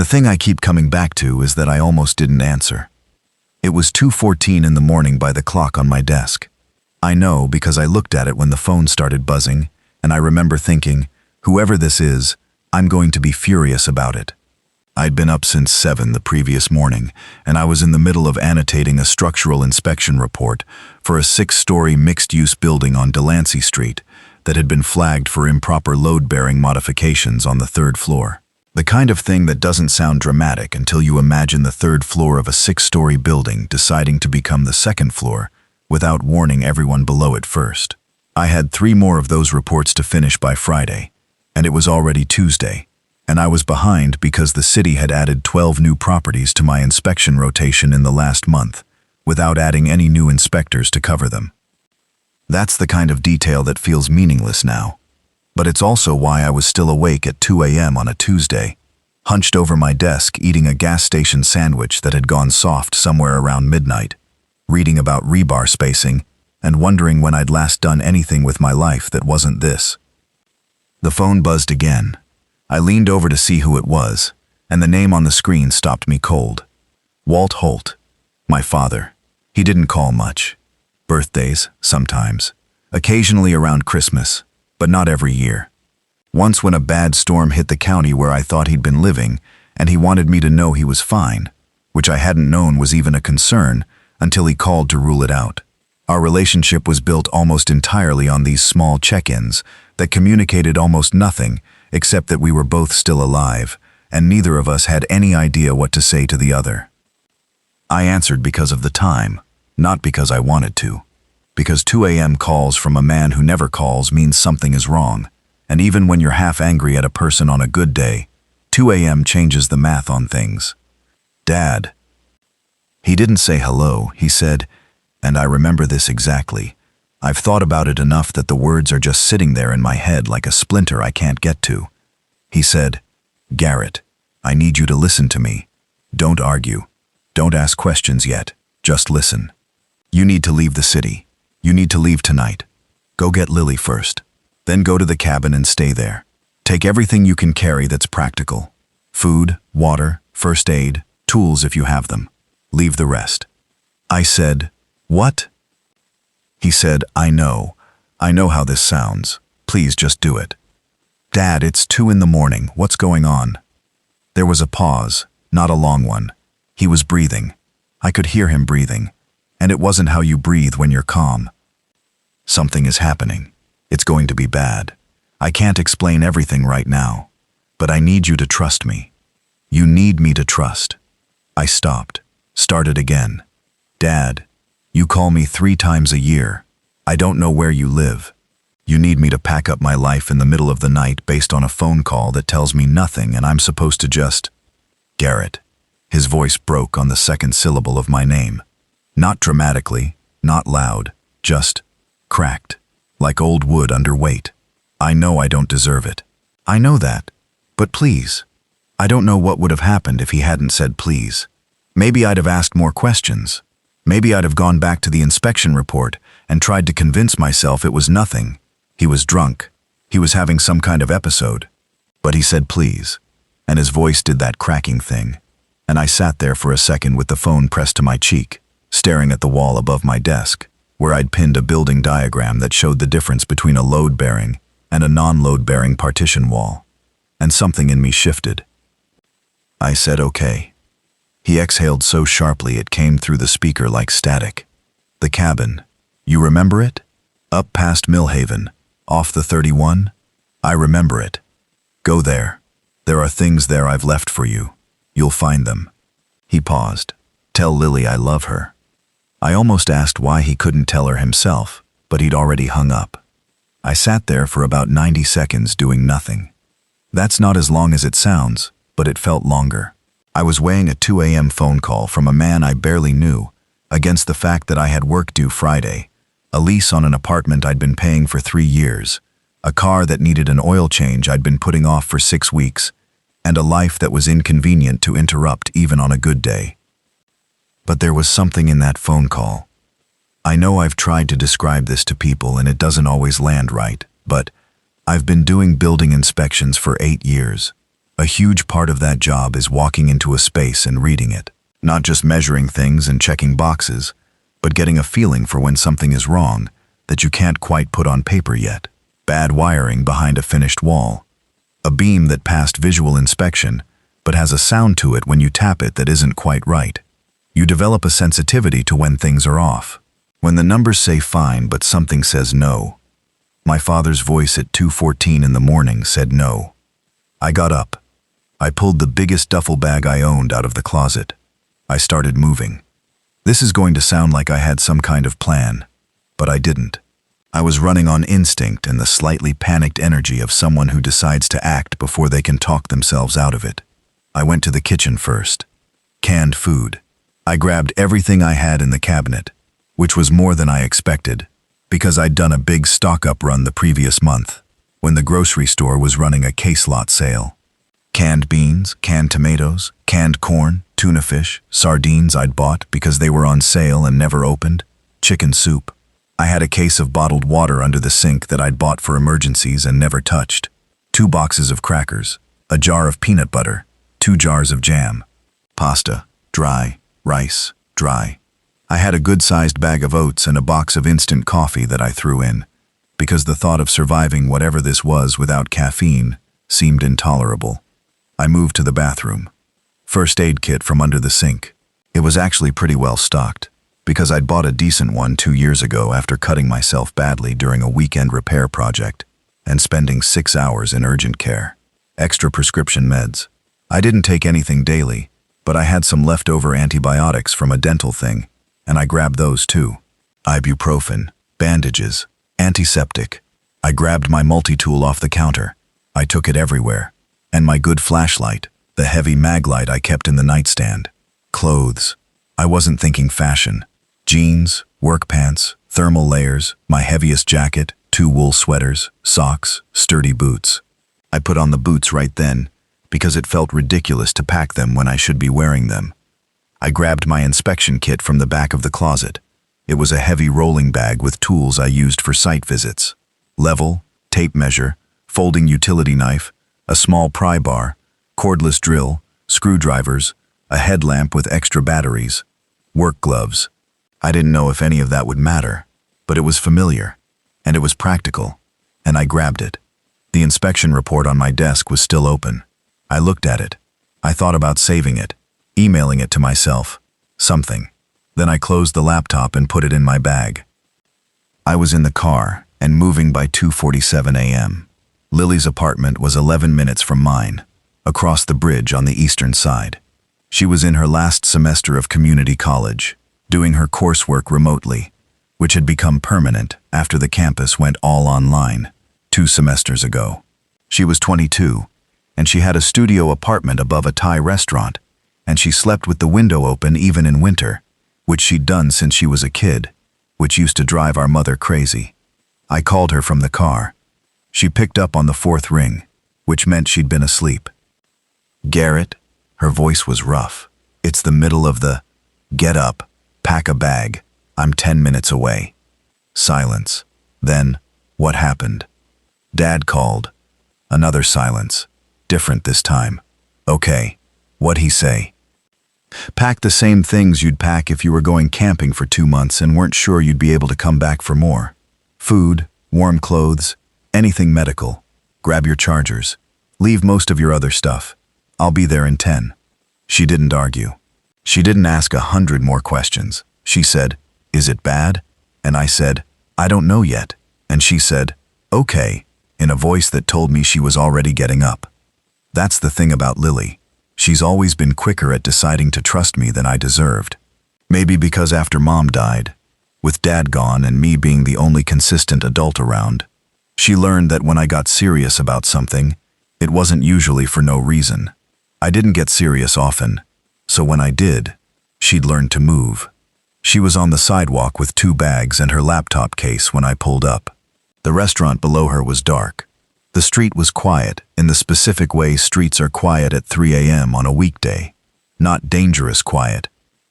The thing I keep coming back to is that I almost didn't answer. It was 2:14 in the morning by the clock on my desk. I know because I looked at it when the phone started buzzing, and I remember thinking, whoever this is, I'm going to be furious about it. I'd been up since 7 the previous morning, and I was in the middle of annotating a structural inspection report for a 6-story mixed-use building on Delancey Street that had been flagged for improper load-bearing modifications on the 3rd floor. The kind of thing that doesn't sound dramatic until you imagine the 3rd floor of a 6-story building deciding to become the 2nd floor without warning everyone below it first. I had 3 more of those reports to finish by Friday, and it was already Tuesday, and I was behind because the city had added 12 new properties to my inspection rotation in the last month, without adding any new inspectors to cover them. That's the kind of detail that feels meaningless now. But it's also why I was still awake at 2 a.m. on a Tuesday, hunched over my desk eating a gas station sandwich that had gone soft somewhere around midnight, reading about rebar spacing, and wondering when I'd last done anything with my life that wasn't this. The phone buzzed again. I leaned over to see who it was, and the name on the screen stopped me cold. Walt Holt, my father. He didn't call much. Birthdays, sometimes. Occasionally around Christmas, but not every year. Once when a bad storm hit the county where I thought he'd been living, and he wanted me to know he was fine, which I hadn't known was even a concern until he called to rule it out. Our relationship was built almost entirely on these small check-ins that communicated almost nothing except that we were both still alive, and neither of us had any idea what to say to the other. I answered because of the time, not because I wanted to. Because 2 a.m. calls from a man who never calls means something is wrong, and even when you're half angry at a person on a good day, 2 a.m. changes the math on things. Dad. He didn't say hello, he said, and I remember this exactly. I've thought about it enough that the words are just sitting there in my head like a splinter I can't get to. He said, "Garrett, I need you to listen to me. Don't argue. Don't ask questions yet. Just listen. You need to leave the city. You need to leave tonight. Go get Lily first. Then go to the cabin and stay there. Take everything you can carry that's practical. Food, water, first aid, tools if you have them. Leave the rest." I said, "What?" He said, I know how this sounds. Please just do it." "Dad, it's 2 in the morning. What's going on?" There was a pause, not a long one. He was breathing. I could hear him breathing. And it wasn't how you breathe when you're calm. "Something is happening. It's going to be bad. I can't explain everything right now, but I need you to trust me. You need me to trust." I stopped, started again. "Dad, you call me 3 times a year. I don't know where you live. You need me to pack up my life in the middle of the night based on a phone call that tells me nothing and I'm supposed to just—" "Garrett." His voice broke on the 2nd syllable of my name. Not dramatically, not loud, just cracked, like old wood under weight. "I know I don't deserve it. I know that. But please." I don't know what would have happened if he hadn't said please. Maybe I'd have asked more questions. Maybe I'd have gone back to the inspection report and tried to convince myself it was nothing. He was drunk. He was having some kind of episode. But he said please, and his voice did that cracking thing. And I sat there for a second with the phone pressed to my cheek, staring at the wall above my desk, where I'd pinned a building diagram that showed the difference between a load-bearing and a non-load-bearing partition wall. And something in me shifted. I said okay. He exhaled so sharply it came through the speaker like static. "The cabin. You remember it? Up past Millhaven, off the 31? I remember it. Go there. There are things there I've left for you. You'll find them." He paused. "Tell Lily I love her." I almost asked why he couldn't tell her himself, but he'd already hung up. I sat there for about 90 seconds doing nothing. That's not as long as it sounds, but it felt longer. I was weighing a 2 a.m. phone call from a man I barely knew against the fact that I had work due Friday, a lease on an apartment I'd been paying for 3 years, a car that needed an oil change I'd been putting off for 6 weeks, and a life that was inconvenient to interrupt even on a good day. But there was something in that phone call. I know I've tried to describe this to people and it doesn't always land right, but I've been doing building inspections for 8 years. A huge part of that job is walking into a space and reading it. Not just measuring things and checking boxes, but getting a feeling for when something is wrong that you can't quite put on paper yet. Bad wiring behind a finished wall. A beam that passed visual inspection, but has a sound to it when you tap it that isn't quite right. You develop a sensitivity to when things are off. When the numbers say fine but something says no. My father's voice at 2:14 in the morning said no. I got up. I pulled the biggest duffel bag I owned out of the closet. I started moving. This is going to sound like I had some kind of plan, but I didn't. I was running on instinct and the slightly panicked energy of someone who decides to act before they can talk themselves out of it. I went to the kitchen first. Canned food. I grabbed everything I had in the cabinet, which was more than I expected, because I'd done a big stock-up run the previous month, when the grocery store was running a case lot sale. Canned beans, canned tomatoes, canned corn, tuna fish, sardines I'd bought because they were on sale and never opened, chicken soup. I had a case of bottled water under the sink that I'd bought for emergencies and never touched, 2 boxes of crackers, a jar of peanut butter, 2 jars of jam, pasta, dry, rice, dry. I had a good-sized bag of oats and a box of instant coffee that I threw in, because the thought of surviving whatever this was without caffeine seemed intolerable. I moved to the bathroom. First aid kit from under the sink. It was actually pretty well stocked, because I'd bought a decent one 2 years ago after cutting myself badly during a weekend repair project and spending 6 hours in urgent care. Extra prescription meds. I didn't take anything daily, but I had some leftover antibiotics from a dental thing, and I grabbed those too. Ibuprofen, bandages, antiseptic. I grabbed my multi-tool off the counter. I took it everywhere. And my good flashlight, the heavy mag light I kept in the nightstand. Clothes. I wasn't thinking fashion. Jeans, work pants, thermal layers, my heaviest jacket, 2 wool sweaters, socks, sturdy boots. I put on the boots right then, because it felt ridiculous to pack them when I should be wearing them. I grabbed my inspection kit from the back of the closet. It was a heavy rolling bag with tools I used for site visits. Level, tape measure, folding utility knife, a small pry bar, cordless drill, screwdrivers, a headlamp with extra batteries, work gloves. I didn't know if any of that would matter, but it was familiar, and it was practical, and I grabbed it. The inspection report on my desk was still open. I looked at it. I thought about saving it, emailing it to myself, something. Then I closed the laptop and put it in my bag. I was in the car and moving by 2:47 a.m. Lily's apartment was 11 minutes from mine, across the bridge on the eastern side. She was in her last semester of community college, doing her coursework remotely, which had become permanent after the campus went all online 2 semesters ago. She was 22, and she had a studio apartment above a Thai restaurant, and she slept with the window open even in winter, which she'd done since she was a kid, which used to drive our mother crazy. I called her from the car. She picked up on the 4th ring, which meant she'd been asleep. Garrett, her voice was rough. It's the middle of the, get up, pack a bag, I'm 10 minutes away. Silence. Then, what happened? Dad called. Another silence. Different this time. Okay, what'd he say? Pack the same things you'd pack if you were going camping for 2 months and weren't sure you'd be able to come back for more. Food, warm clothes, anything medical. Grab your chargers. Leave most of your other stuff. I'll be there in 10. She didn't argue. She didn't ask 100 more questions. She said, is it bad? And I said, I don't know yet. And she said, okay, in a voice that told me she was already getting up. That's the thing about Lily. She's always been quicker at deciding to trust me than I deserved. Maybe because after Mom died, with Dad gone and me being the only consistent adult around, she learned that when I got serious about something, it wasn't usually for no reason. I didn't get serious often, so when I did, she'd learned to move. She was on the sidewalk with 2 bags and her laptop case when I pulled up. The restaurant below her was dark. The street was quiet, in the specific way streets are quiet at 3 a.m. on a weekday. Not dangerous quiet,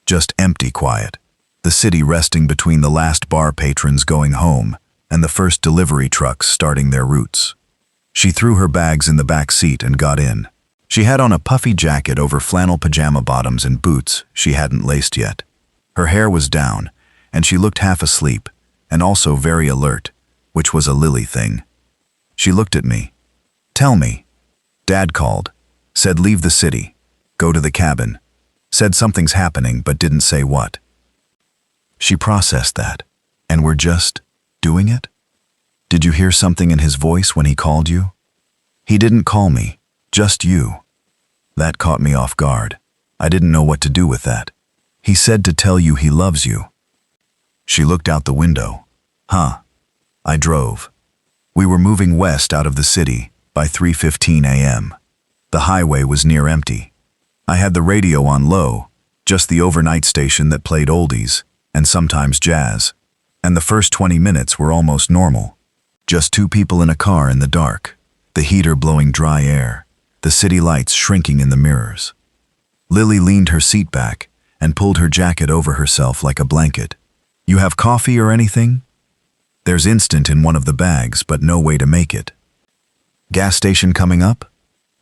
just empty quiet. The city resting between the last bar patrons going home and the first delivery trucks starting their routes. She threw her bags in the back seat and got in. She had on a puffy jacket over flannel pajama bottoms and boots she hadn't laced yet. Her hair was down, and she looked half asleep, and also very alert, which was a Lily thing. She looked at me. "Tell me." Dad called. Said leave the city. Go to the cabin. Said something's happening but didn't say what. She processed that. And we're just doing it? Did you hear something in his voice when he called you? He didn't call me, just you. That caught me off guard. I didn't know what to do with that. He said to tell you he loves you. She looked out the window. Huh. I drove. We were moving west out of the city by 3:15 a.m. The highway was near empty. I had the radio on low, just the overnight station that played oldies, and sometimes jazz. And the first 20 minutes were almost normal. Just two people in a car in the dark, the heater blowing dry air, the city lights shrinking in the mirrors. Lily leaned her seat back and pulled her jacket over herself like a blanket. You have coffee or anything? There's instant in one of the bags, but no way to make it. Gas station coming up?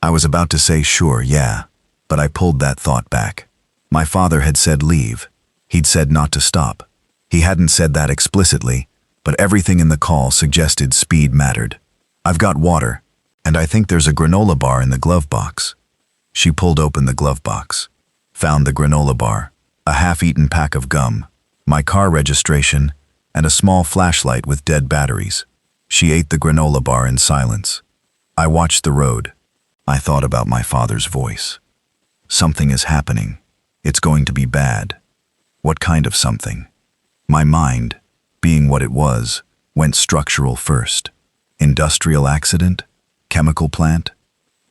I was about to say sure, yeah, but I pulled that thought back. My father had said leave. He'd said not to stop. He hadn't said that explicitly, but everything in the call suggested speed mattered. I've got water, and I think there's a granola bar in the glove box. She pulled open the glove box, found the granola bar, a half-eaten pack of gum, my car registration, and a small flashlight with dead batteries. She ate the granola bar in silence. I watched the road. I thought about my father's voice. Something is happening. It's going to be bad. What kind of something? My mind, being what it was, went structural first. Industrial accident? Chemical plant?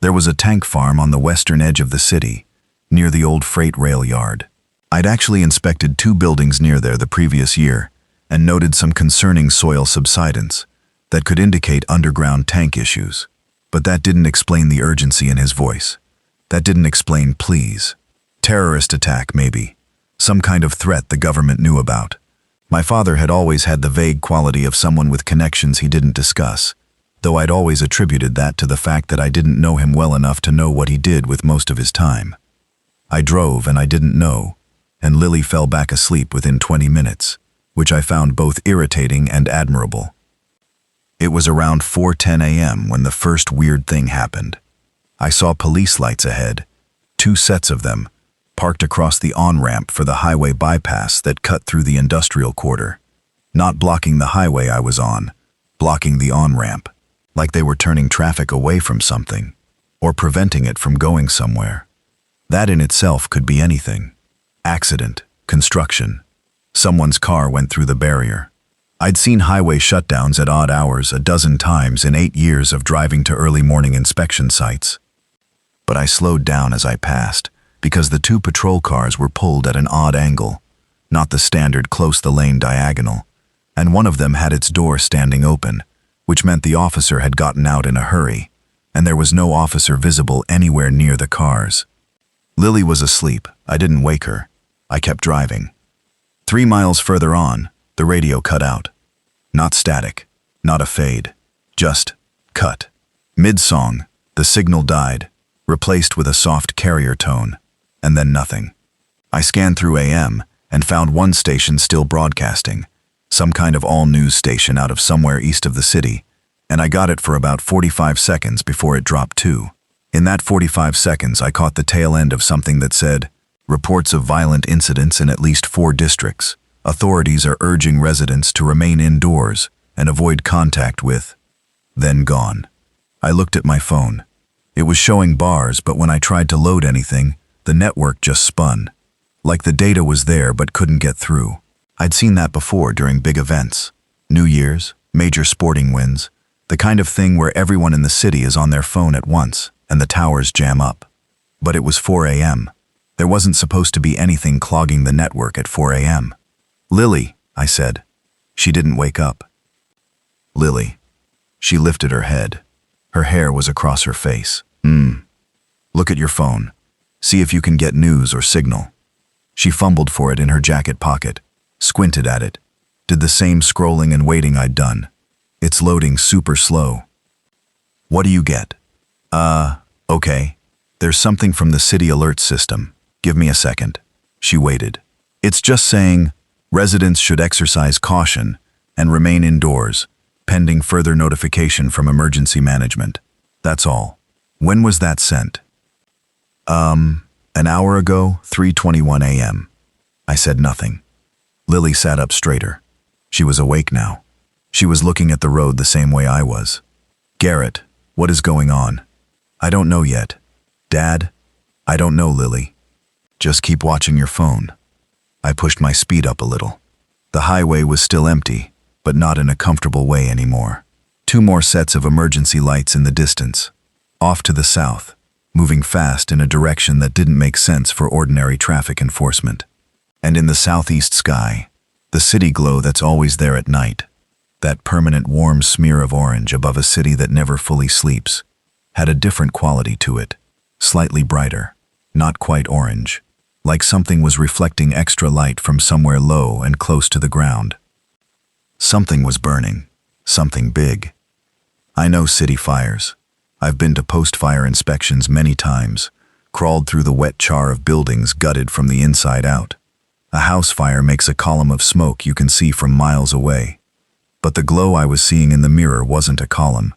There was a tank farm on the western edge of the city, near the old freight rail yard. I'd actually inspected 2 buildings near there the previous year and noted some concerning soil subsidence that could indicate underground tank issues. But that didn't explain the urgency in his voice. That didn't explain please. Terrorist attack, maybe. Some kind of threat the government knew about. My father had always had the vague quality of someone with connections he didn't discuss, though I'd always attributed that to the fact that I didn't know him well enough to know what he did with most of his time. I drove and I didn't know, and Lily fell back asleep within 20 minutes, which I found both irritating and admirable. It was around 4:10 a.m. when the first weird thing happened. I saw police lights ahead, 2 sets of them, parked across the on-ramp for the highway bypass that cut through the industrial quarter. Not blocking the highway I was on, blocking the on-ramp, like they were turning traffic away from something, or preventing it from going somewhere. That in itself could be anything. Accident, construction. Someone's car went through the barrier. I'd seen highway shutdowns at odd hours a dozen times in 8 years of driving to early morning inspection sites. But I slowed down as I passed, because the 2 patrol cars were pulled at an odd angle, not the standard close-the-lane diagonal, and one of them had its door standing open, which meant the officer had gotten out in a hurry, and there was no officer visible anywhere near the cars. Lily was asleep. I didn't wake her. I kept driving. 3 miles further on, the radio cut out. Not static, not a fade, just cut. Mid-song, the signal died, replaced with a soft carrier tone, and then nothing. I scanned through AM and found one station still broadcasting, some kind of all-news station out of somewhere east of the city, and I got it for about 45 seconds before it dropped too. In that 45 seconds, I caught the tail end of something that said, reports of violent incidents in at least 4 districts. Authorities are urging residents to remain indoors and avoid contact with. Then gone. I looked at my phone. It was showing bars, but when I tried to load anything, the network just spun. Like the data was there but couldn't get through. I'd seen that before during big events. New Year's, major sporting wins, the kind of thing where everyone in the city is on their phone at once and the towers jam up. But it was 4 a.m. There wasn't supposed to be anything clogging the network at 4 a.m. Lily, I said. She didn't wake up. Lily. She lifted her head. Her hair was across her face. Look at your phone. See if you can get news or signal. She fumbled for it in her jacket pocket, squinted at it, did the same scrolling and waiting I'd done. It's loading super slow. What do you get? Okay. There's something from the city alert system. Give me a second. She waited. It's just saying, residents should exercise caution and remain indoors, pending further notification from emergency management. That's all. When was that sent? An hour ago, 3:21 a.m. I said nothing. Lily sat up straighter. She was awake now. She was looking at the road the same way I was. Garrett, what is going on? I don't know yet. Dad? I don't know, Lily. Just keep watching your phone. I pushed my speed up a little. The highway was still empty, but not in a comfortable way anymore. 2 more sets of emergency lights in the distance. Off to the south, moving fast in a direction that didn't make sense for ordinary traffic enforcement. And in the southeast sky, the city glow that's always there at night, that permanent warm smear of orange above a city that never fully sleeps, had a different quality to it, slightly brighter, not quite orange, like something was reflecting extra light from somewhere low and close to the ground. Something was burning, something big. I know city fires. I've been to post-fire inspections many times, crawled through the wet char of buildings gutted from the inside out. A house fire makes a column of smoke you can see from miles away. But the glow I was seeing in the mirror wasn't a column.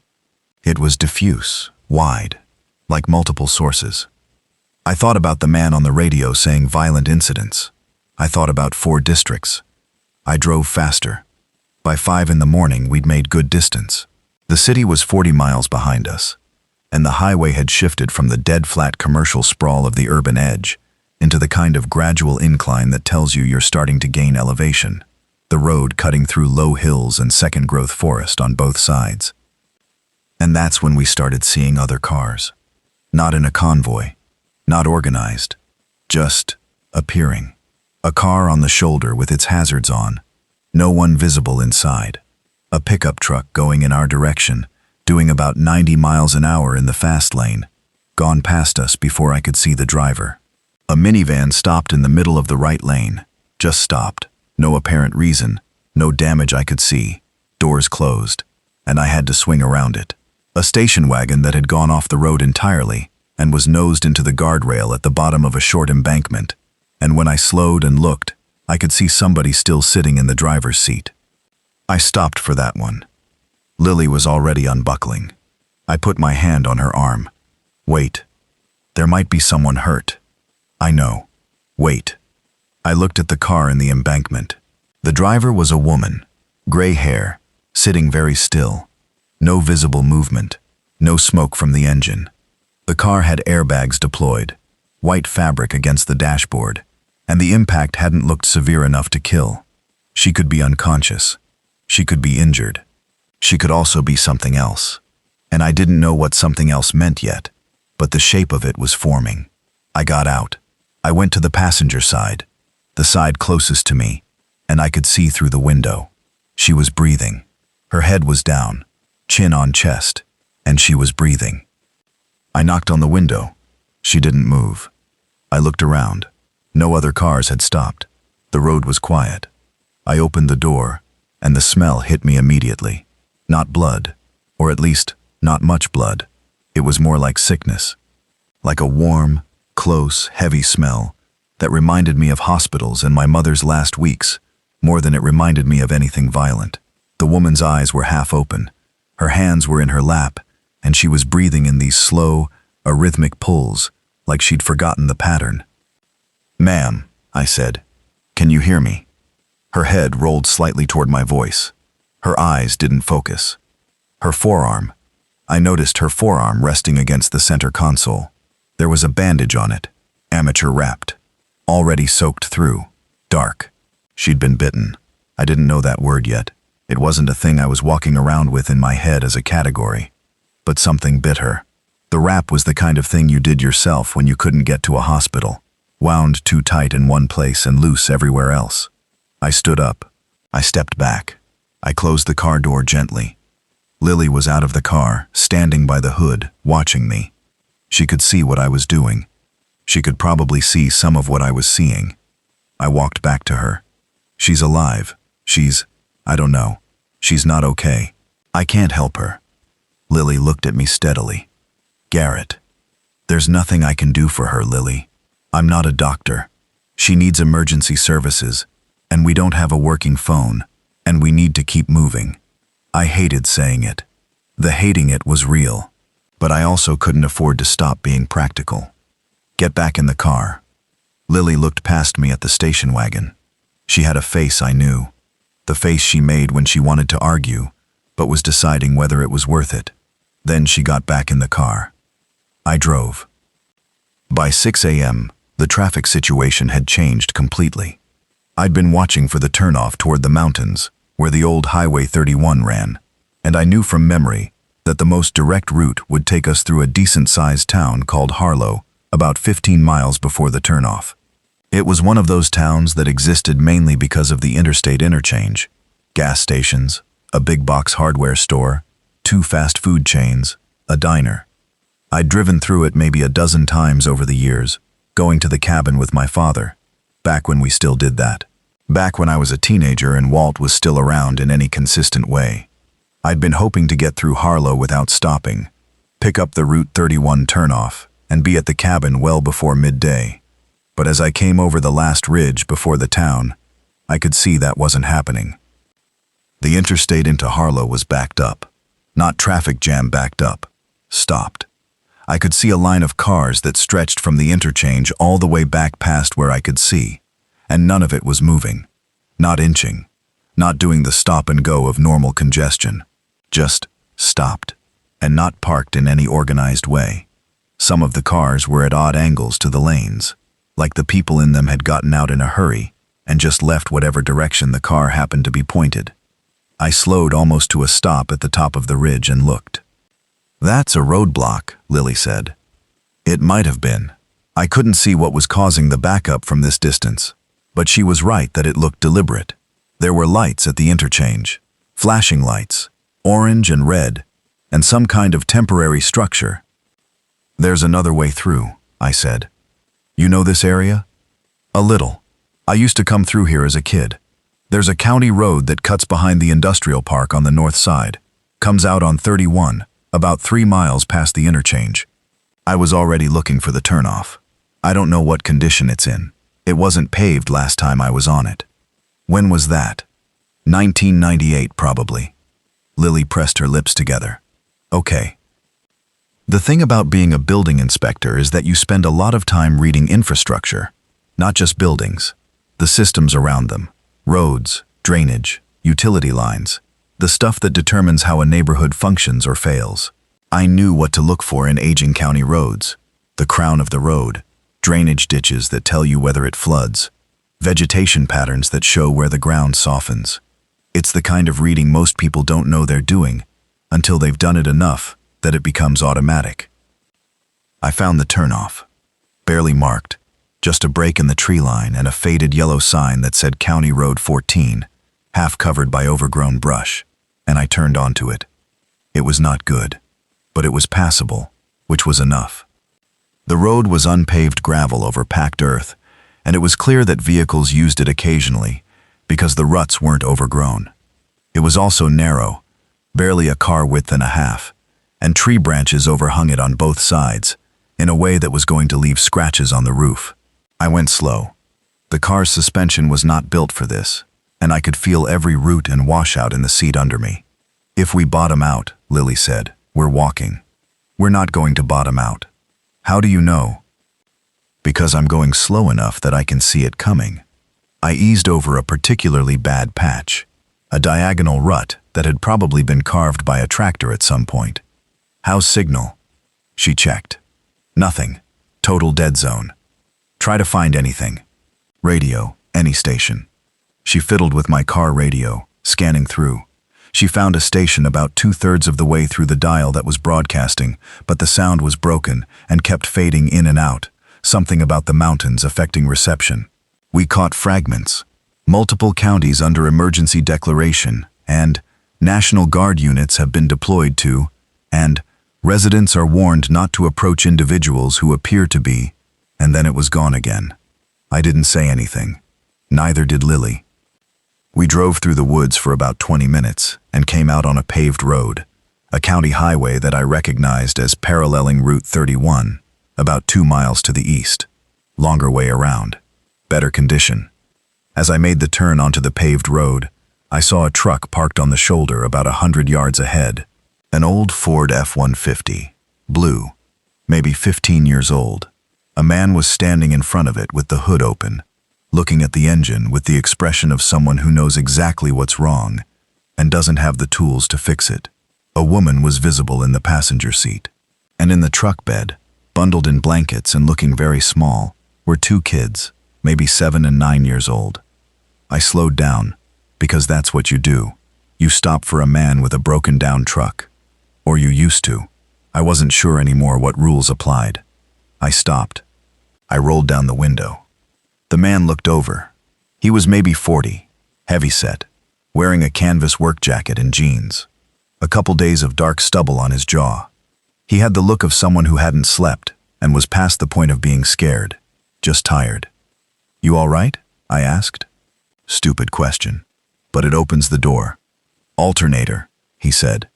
It was diffuse, wide, like multiple sources. I thought about the man on the radio saying violent incidents. I thought about 4 districts. I drove faster. By 5 in the morning, we'd made good distance. The city was 40 miles behind us, and the highway had shifted from the dead flat commercial sprawl of the urban edge into the kind of gradual incline that tells you you're starting to gain elevation, the road cutting through low hills and second-growth forest on both sides. And that's when we started seeing other cars. Not in a convoy, not organized, just appearing. A car on the shoulder with its hazards on, no one visible inside. A pickup truck going in our direction, doing about 90 miles an hour in the fast lane, gone past us before I could see the driver. A minivan stopped in the middle of the right lane, just stopped, no apparent reason, no damage I could see, doors closed, and I had to swing around it. A station wagon that had gone off the road entirely and was nosed into the guardrail at the bottom of a short embankment, and when I slowed and looked, I could see somebody still sitting in the driver's seat. I stopped for that one. Lily was already unbuckling. I put my hand on her arm. Wait. There might be someone hurt. I know. Wait. I looked at the car in the embankment. The driver was a woman, gray hair, sitting very still. No visible movement, no smoke from the engine. The car had airbags deployed, white fabric against the dashboard, and the impact hadn't looked severe enough to kill. She could be unconscious. She could be injured. She could also be something else. And I didn't know what something else meant yet, but the shape of it was forming. I got out. I went to the passenger side, the side closest to me, and I could see through the window. She was breathing. Her head was down, chin on chest, and she was breathing. I knocked on the window. She didn't move. I looked around. No other cars had stopped. The road was quiet. I opened the door, and the smell hit me immediately. Not blood, or at least not much blood. It was more like sickness. Like a warm, close, heavy smell that reminded me of hospitals and my mother's last weeks, more than it reminded me of anything violent. The woman's eyes were half open. Her hands were in her lap, and she was breathing in these slow, arrhythmic pulls, like she'd forgotten the pattern. "Ma'am," I said, "can you hear me?" Her head rolled slightly toward my voice. Her eyes didn't focus. Her forearm. I noticed her forearm resting against the center console. There was a bandage on it, amateur wrapped, already soaked through, dark. She'd been bitten. I didn't know that word yet. It wasn't a thing I was walking around with in my head as a category. But something bit her. The wrap was the kind of thing you did yourself when you couldn't get to a hospital, wound too tight in one place and loose everywhere else. I stood up. I stepped back. I closed the car door gently. Lily was out of the car, standing by the hood, watching me. She could see what I was doing. She could probably see some of what I was seeing. I walked back to her. She's alive. I don't know. She's not okay. I can't help her. Lily looked at me steadily. Garrett. There's nothing I can do for her, Lily. I'm not a doctor. She needs emergency services, and we don't have a working phone, and we need to keep moving. I hated saying it. The hating it was real, but I also couldn't afford to stop being practical. Get back in the car. Lily looked past me at the station wagon. She had a face I knew, the face she made when she wanted to argue, but was deciding whether it was worth it. Then she got back in the car. I drove. By 6 a.m., the traffic situation had changed completely. I'd been watching for the turnoff toward the mountains, where the old Highway 31 ran, and I knew from memory that the most direct route would take us through a decent-sized town called Harlow, about 15 miles before the turnoff. It was one of those towns that existed mainly because of the interstate interchange, gas stations, a big box hardware store, 2 fast food chains, a diner. I'd driven through it maybe a dozen times over the years, going to the cabin with my father, back when we still did that. Back when I was a teenager and Walt was still around in any consistent way. I'd been hoping to get through Harlow without stopping, pick up the Route 31 turnoff, and be at the cabin well before midday. But as I came over the last ridge before the town, I could see that wasn't happening. The interstate into Harlow was backed up. Not traffic jam backed up. Stopped. I could see a line of cars that stretched from the interchange all the way back past where I could see, and none of it was moving. Not inching. Not doing the stop and go of normal congestion. Just stopped, and not parked in any organized way. Some of the cars were at odd angles to the lanes, like the people in them had gotten out in a hurry and just left whatever direction the car happened to be pointed. I slowed almost to a stop at the top of the ridge and looked. "That's a roadblock," Lily said. It might have been. I couldn't see what was causing the backup from this distance, but she was right that it looked deliberate. There were lights at the interchange, flashing lights, orange and red, and some kind of temporary structure. "There's another way through," I said. "You know this area?" "A little. I used to come through here as a kid. There's a county road that cuts behind the industrial park on the north side, comes out on 31, about 3 miles past the interchange." I was already looking for the turnoff. I don't know what condition it's in. It wasn't paved last time I was on it. When was that? 1998, probably. Lily pressed her lips together. Okay. The thing about being a building inspector is that you spend a lot of time reading infrastructure, not just buildings, the systems around them, roads, drainage, utility lines, the stuff that determines how a neighborhood functions or fails. I knew what to look for in aging county roads, the crown of the road, drainage ditches that tell you whether it floods, vegetation patterns that show where the ground softens. It's the kind of reading most people don't know they're doing until they've done it enough that it becomes automatic. I found the turnoff, barely marked, just a break in the tree line and a faded yellow sign that said County Road 14, half covered by overgrown brush, and I turned onto it. It was not good, but it was passable, which was enough. The road was unpaved gravel over packed earth, and it was clear that vehicles used it occasionally because the ruts weren't overgrown. It was also narrow, barely a car width and a half, and tree branches overhung it on both sides, in a way that was going to leave scratches on the roof. I went slow. The car's suspension was not built for this, and I could feel every root and washout in the seat under me. "If we bottom out," Lily said, "we're walking. We're not going to bottom out." "How do you know?" "Because I'm going slow enough that I can see it coming." I eased over a particularly bad patch, a diagonal rut that had probably been carved by a tractor at some point. "How's signal?" She checked. "Nothing. Total dead zone. Try to find anything. Radio, any station." She fiddled with my car radio, scanning through. She found a station about 2/3 of the way through the dial that was broadcasting, but the sound was broken and kept fading in and out, something about the mountains affecting reception. We caught fragments. Multiple counties under emergency declaration, and National Guard units have been deployed to, and residents are warned not to approach individuals who appear to be, and then it was gone again. I didn't say anything. Neither did Lily. We drove through the woods for about 20 minutes and came out on a paved road, a county highway that I recognized as paralleling Route 31, about 2 miles to the east. Longer way around. Better condition. As I made the turn onto the paved road, I saw a truck parked on the shoulder about 100 yards ahead. An old Ford F-150. Blue. Maybe 15 years old. A man was standing in front of it with the hood open, looking at the engine with the expression of someone who knows exactly what's wrong and doesn't have the tools to fix it. A woman was visible in the passenger seat. And in the truck bed, bundled in blankets and looking very small, were 2 kids, maybe 7 and 9 years old. I slowed down, because that's what you do. You stop for a man with a broken-down truck. Or you used to. I wasn't sure anymore what rules applied. I stopped. I rolled down the window. The man looked over. He was maybe 40, heavy-set, wearing a canvas work jacket and jeans. A couple days of dark stubble on his jaw. He had the look of someone who hadn't slept and was past the point of being scared, just tired. "You all right?" I asked. Stupid question, but it opens the door. "Alternator," he said.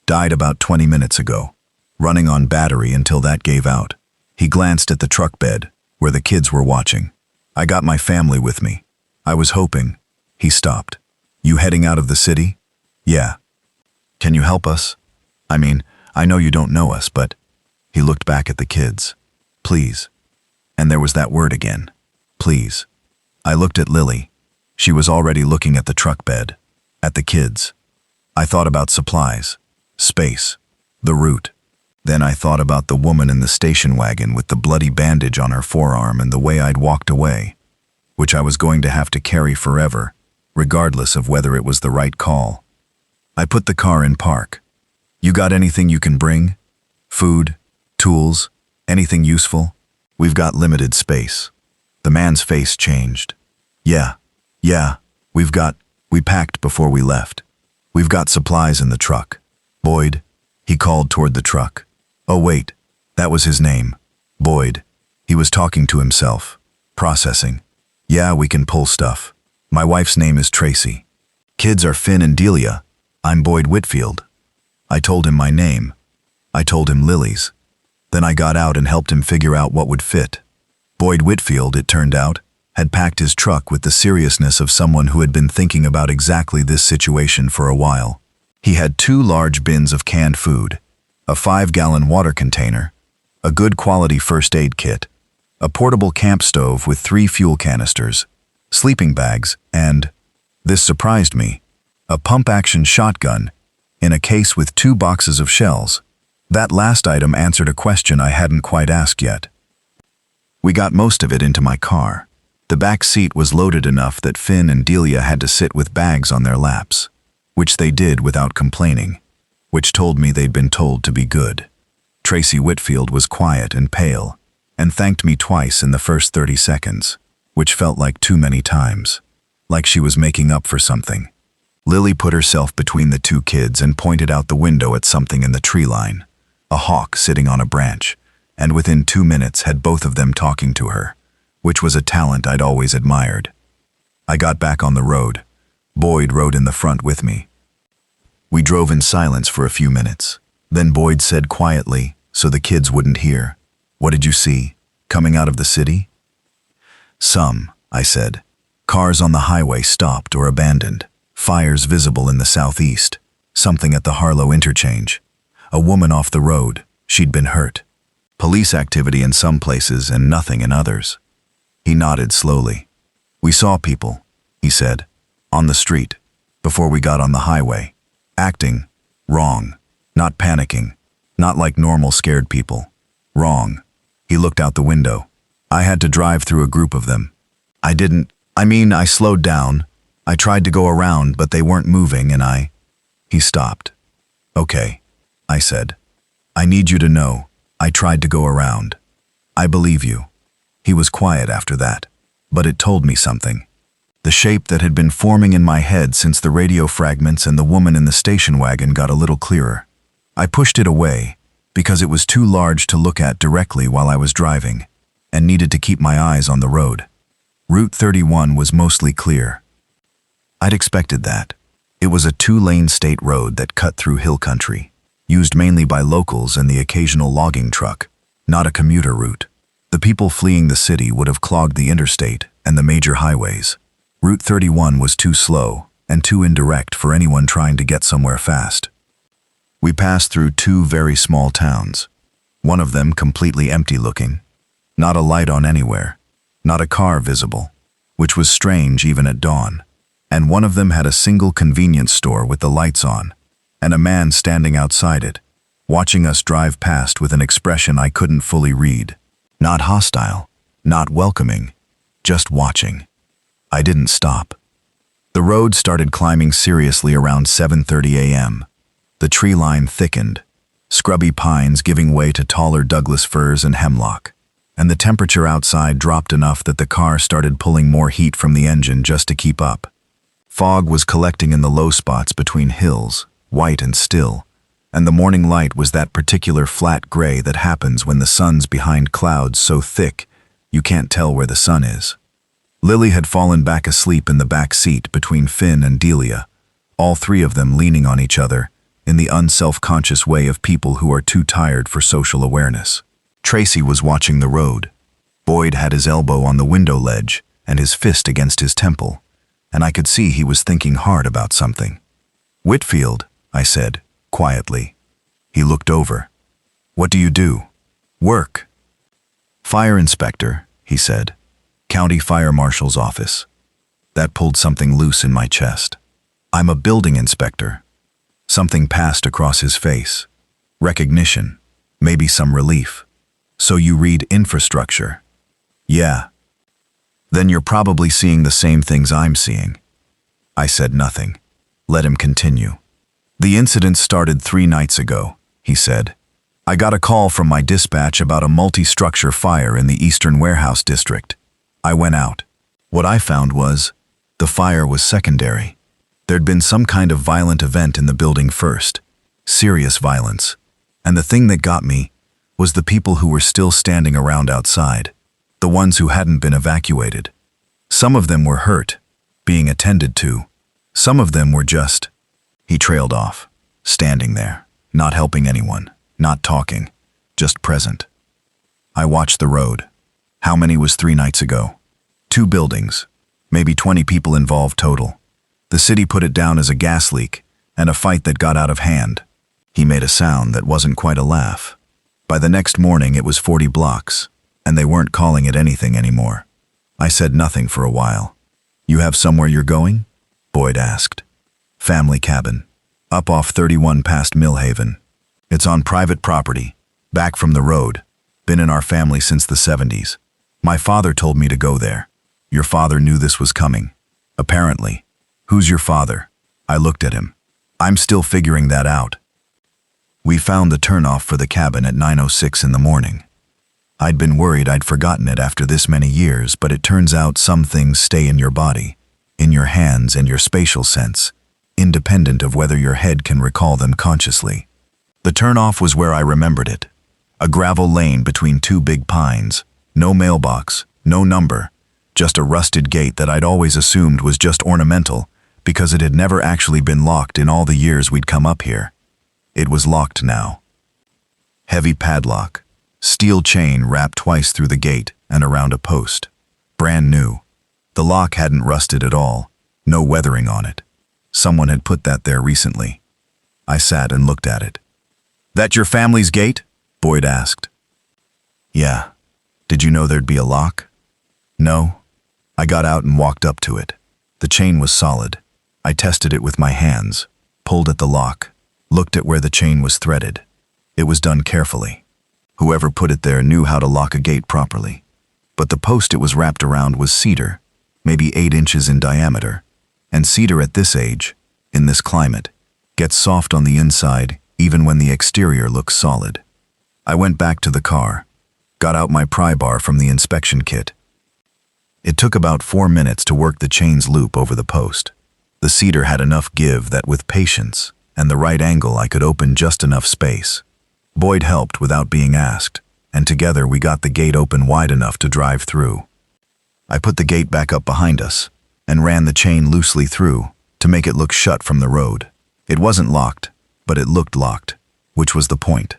"Died about 20 minutes ago. Running on battery until that gave out." He glanced at the truck bed, where the kids were watching. "I got my family with me. I was hoping." He stopped. "You heading out of the city?" "Yeah." "Can you help us? I mean, I know you don't know us, but..." He looked back at the kids. "Please." And there was that word again. Please. I looked at Lily. She was already looking at the truck bed. At the kids. I thought about supplies. Space. The route. Then I thought about the woman in the station wagon with the bloody bandage on her forearm and the way I'd walked away, which I was going to have to carry forever, regardless of whether it was the right call. I put the car in park. "You got anything you can bring? Food? Tools? Anything useful? We've got limited space." The man's face changed. Yeah, we packed before we left. We've got supplies in the truck." "Boyd," he called toward the truck. Oh wait, that was his name. Boyd. He was talking to himself. Processing. "Yeah, we can pull stuff. My wife's name is Tracy. Kids are Finn and Delia. I'm Boyd Whitfield." I told him my name. I told him Lily's. Then I got out and helped him figure out what would fit. Boyd Whitfield, it turned out, had packed his truck with the seriousness of someone who had been thinking about exactly this situation for a while. He had 2 large bins of canned food, a 5-gallon water container, a good quality first aid kit, a portable camp stove with 3 fuel canisters, sleeping bags, and, this surprised me, a pump-action shotgun in a case with 2 boxes of shells. That last item answered a question I hadn't quite asked yet. We got most of it into my car. The back seat was loaded enough that Finn and Delia had to sit with bags on their laps, which they did without complaining, which told me they'd been told to be good. Tracy Whitfield was quiet and pale, and thanked me twice in the first 30 seconds, which felt like too many times, like she was making up for something. Lily put herself between the 2 kids and pointed out the window at something in the tree line, a hawk sitting on a branch, and within 2 minutes had both of them talking to her, which was a talent I'd always admired. I got back on the road. Boyd rode in the front with me. We drove in silence for a few minutes. Then Boyd said quietly, so the kids wouldn't hear, "What did you see? Coming out of the city?" "Some," I said. "Cars on the highway stopped or abandoned. Fires visible in the southeast. Something at the Harlow interchange. A woman off the road. She'd been hurt. Police activity in some places and nothing in others." He nodded slowly. "We saw people," he said, "on the street, before we got on the highway. Acting wrong. Not panicking. Not like normal scared people. Wrong." He looked out the window. "I had to drive through a group of them. I slowed down. I tried to go around, but they weren't moving and I..." He stopped. "Okay," I said. "I need you to know, I tried to go around. I believe you." He was quiet after that, but it told me something. The shape that had been forming in my head since the radio fragments and the woman in the station wagon got a little clearer. I pushed it away, because it was too large to look at directly while I was driving, and needed to keep my eyes on the road. Route 31 was mostly clear. I'd expected that. It was a 2-lane state road that cut through hill country, used mainly by locals and the occasional logging truck. not a commuter route. The people fleeing the city would have clogged the interstate and the major highways. Route 31 was too slow and too indirect for anyone trying to get somewhere fast. We passed through two very small towns, one of them completely empty-looking, not a light on anywhere, not a car visible, which was strange even at dawn, and one of them had a single convenience store with the lights on, and a man standing outside it, watching us drive past with an expression I couldn't fully read. Not hostile, not welcoming, just watching. I didn't stop. The road started climbing seriously around 7:30 a.m. The tree line thickened, scrubby pines giving way to taller Douglas firs and hemlock, and the temperature outside dropped enough that the car started pulling more heat from the engine just to keep up. Fog was collecting in the low spots between hills, white and still, and the morning light was that particular flat gray that happens when the sun's behind clouds so thick you can't tell where the sun is. Lily had fallen back asleep in the back seat between Finn and Delia, all three of them leaning on each other in the unself-conscious way of people who are too tired for social awareness. Tracy was watching the road. Boyd had his elbow on the window ledge and his fist against his temple, and I could see he was thinking hard about something. "Whitfield," I said, quietly. He looked over. "What do you do?" "Work." "Fire inspector," he said. "County Fire Marshal's office." That pulled something loose in my chest. "I'm a building inspector." Something passed across his face. Recognition, maybe some relief. "So you read infrastructure?" "Yeah." "Then you're probably seeing the same things I'm seeing." I said nothing. Let him continue. "The incident started 3 nights ago," he said. "I got a call from my dispatch about a multi-structure fire in the Eastern Warehouse District. I went out. What I found was, the fire was secondary. There'd been some kind of violent event in the building first, serious violence, and the thing that got me was the people who were still standing around outside, the ones who hadn't been evacuated. Some of them were hurt, being attended to. Some of them were just..." He trailed off, standing there, not helping anyone, not talking, just present. I watched the road. How many was 3 nights ago? 2 buildings, maybe 20 people involved total. The city put it down as a gas leak and a fight that got out of hand. He made a sound that wasn't quite a laugh. By the next morning it was 40 blocks, and they weren't calling it anything anymore. I said nothing for a while. "You have somewhere you're going?" Boyd asked. "Family cabin. Up off 31 past Millhaven. It's on private property, back from the road. Been in our family since the 70s. My father told me to go there. Your father knew this was coming. Apparently. Who's your father?" I looked at him. "I'm still figuring that out." We found the turnoff for the cabin at 9:06 in the morning. I'd been worried I'd forgotten it after this many years, but it turns out some things stay in your body, in your hands and your spatial sense, independent of whether your head can recall them consciously. The turnoff was where I remembered it. A gravel lane between 2 big pines, no mailbox, no number, just a rusted gate that I'd always assumed was just ornamental because it had never actually been locked in all the years we'd come up here. It was locked now. Heavy padlock, steel chain wrapped twice through the gate and around a post. Brand new. The lock hadn't rusted at all, no weathering on it. Someone had put that there recently. I sat and looked at it. "That your family's gate?" Boyd asked. "Yeah. Did you know there'd be a lock?" "No." I got out and walked up to it. The chain was solid. I tested it with my hands, pulled at the lock, looked at where the chain was threaded. It was done carefully. Whoever put it there knew how to lock a gate properly. But the post it was wrapped around was cedar, maybe 8 inches in diameter. And cedar at this age, in this climate, gets soft on the inside even when the exterior looks solid. I went back to the car, got out my pry bar from the inspection kit. It took about 4 minutes to work the chain's loop over the post. The cedar had enough give that with patience and the right angle I could open just enough space. Boyd helped without being asked, and together we got the gate open wide enough to drive through. I put the gate back up behind us and ran the chain loosely through to make it look shut from the road. It wasn't locked, but it looked locked, which was the point.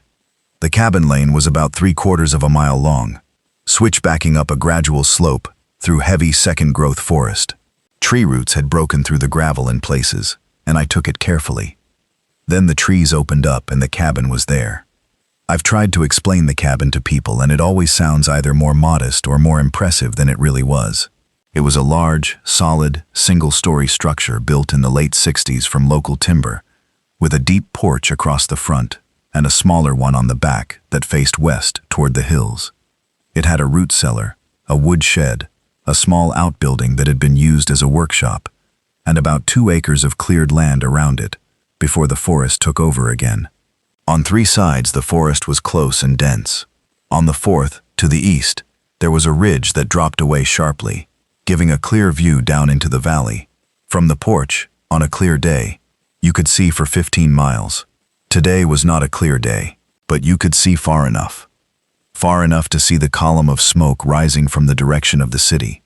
The cabin lane was about 3/4 of a mile long, switchbacking up a gradual slope through heavy second-growth forest. Tree roots had broken through the gravel in places, and I took it carefully. Then the trees opened up and the cabin was there. I've tried to explain the cabin to people, and it always sounds either more modest or more impressive than it really was. It was a large, solid, single-story structure built in the late 60s from local timber, with a deep porch across the front and a smaller one on the back that faced west toward the hills. It had a root cellar, a wood shed, a small outbuilding that had been used as a workshop, and about 2 acres of cleared land around it before the forest took over again. On 3 sides, the forest was close and dense. On the 4th, to the east, there was a ridge that dropped away sharply, giving a clear view down into the valley. From the porch, on a clear day, you could see for 15 miles. Today was not a clear day, but you could see far enough. Far enough to see the column of smoke rising from the direction of the city,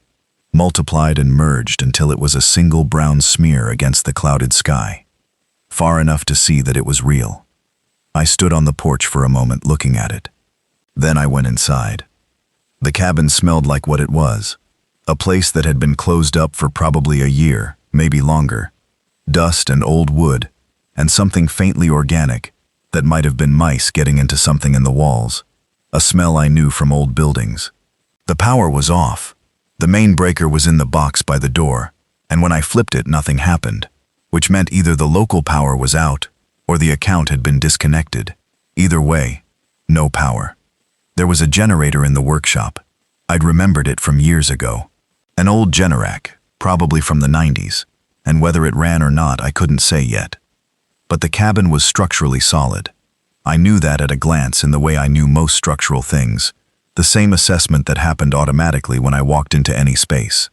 multiplied and merged until it was a single brown smear against the clouded sky. Far enough to see that it was real. I stood on the porch for a moment looking at it. Then I went inside. The cabin smelled like what it was, a place that had been closed up for probably a year, maybe longer. Dust and old wood, and something faintly organic that might have been mice getting into something in the walls, a smell I knew from old buildings. The power was off. The main breaker was in the box by the door, and when I flipped it, nothing happened, which meant either the local power was out or the account had been disconnected. Either way, no power. There was a generator in the workshop. I'd remembered it from years ago. An old Generac, probably from the 90s, and whether it ran or not I couldn't say yet. But the cabin was structurally solid. I knew that at a glance in the way I knew most structural things, the same assessment that happened automatically when I walked into any space.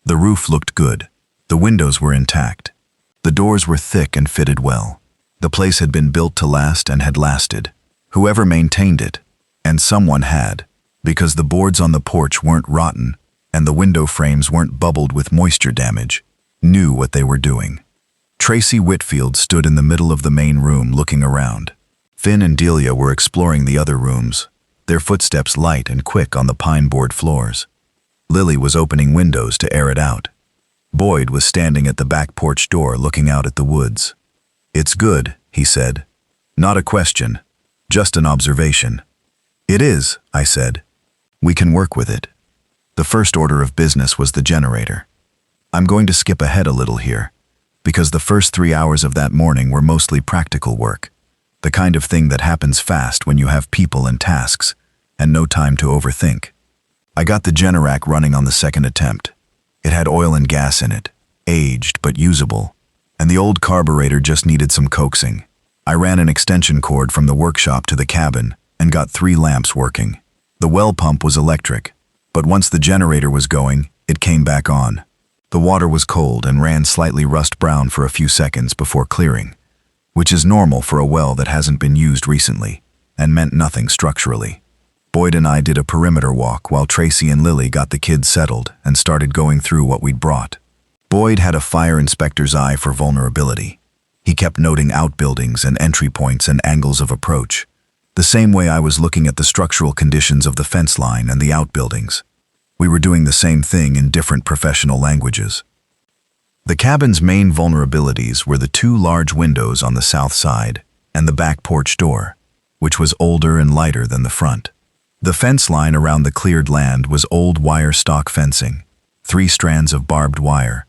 The roof looked good. The windows were intact. The doors were thick and fitted well. The place had been built to last and had lasted. Whoever maintained it, and someone had, because the boards on the porch weren't rotten and the window frames weren't bubbled with moisture damage, knew what they were doing. Tracy Whitfield stood in the middle of the main room looking around. Finn and Delia were exploring the other rooms, their footsteps light and quick on the pine board floors. Lily was opening windows to air it out. Boyd was standing at the back porch door looking out at the woods. "It's good," he said. "Not a question, just an observation." "It is," I said. "We can work with it." The first order of business was the generator. I'm going to skip ahead a little here, because the first 3 hours of that morning were mostly practical work, the kind of thing that happens fast when you have people and tasks, and no time to overthink. I got the Generac running on the second attempt. It had oil and gas in it, aged but usable, and the old carburetor just needed some coaxing. I ran an extension cord from the workshop to the cabin and got 3 lamps working. The well pump was electric, but once the generator was going, it came back on. The water was cold and ran slightly rust brown for a few seconds before clearing, which is normal for a well that hasn't been used recently, and meant nothing structurally. Boyd and I did a perimeter walk while Tracy and Lily got the kids settled and started going through what we'd brought. Boyd had a fire inspector's eye for vulnerability. He kept noting outbuildings and entry points and angles of approach, the same way I was looking at the structural conditions of the fence line and the outbuildings. We were doing the same thing in different professional languages. The cabin's main vulnerabilities were the 2 large windows on the south side and the back porch door, which was older and lighter than the front. The fence line around the cleared land was old wire stock fencing, 3 strands of barbed wire,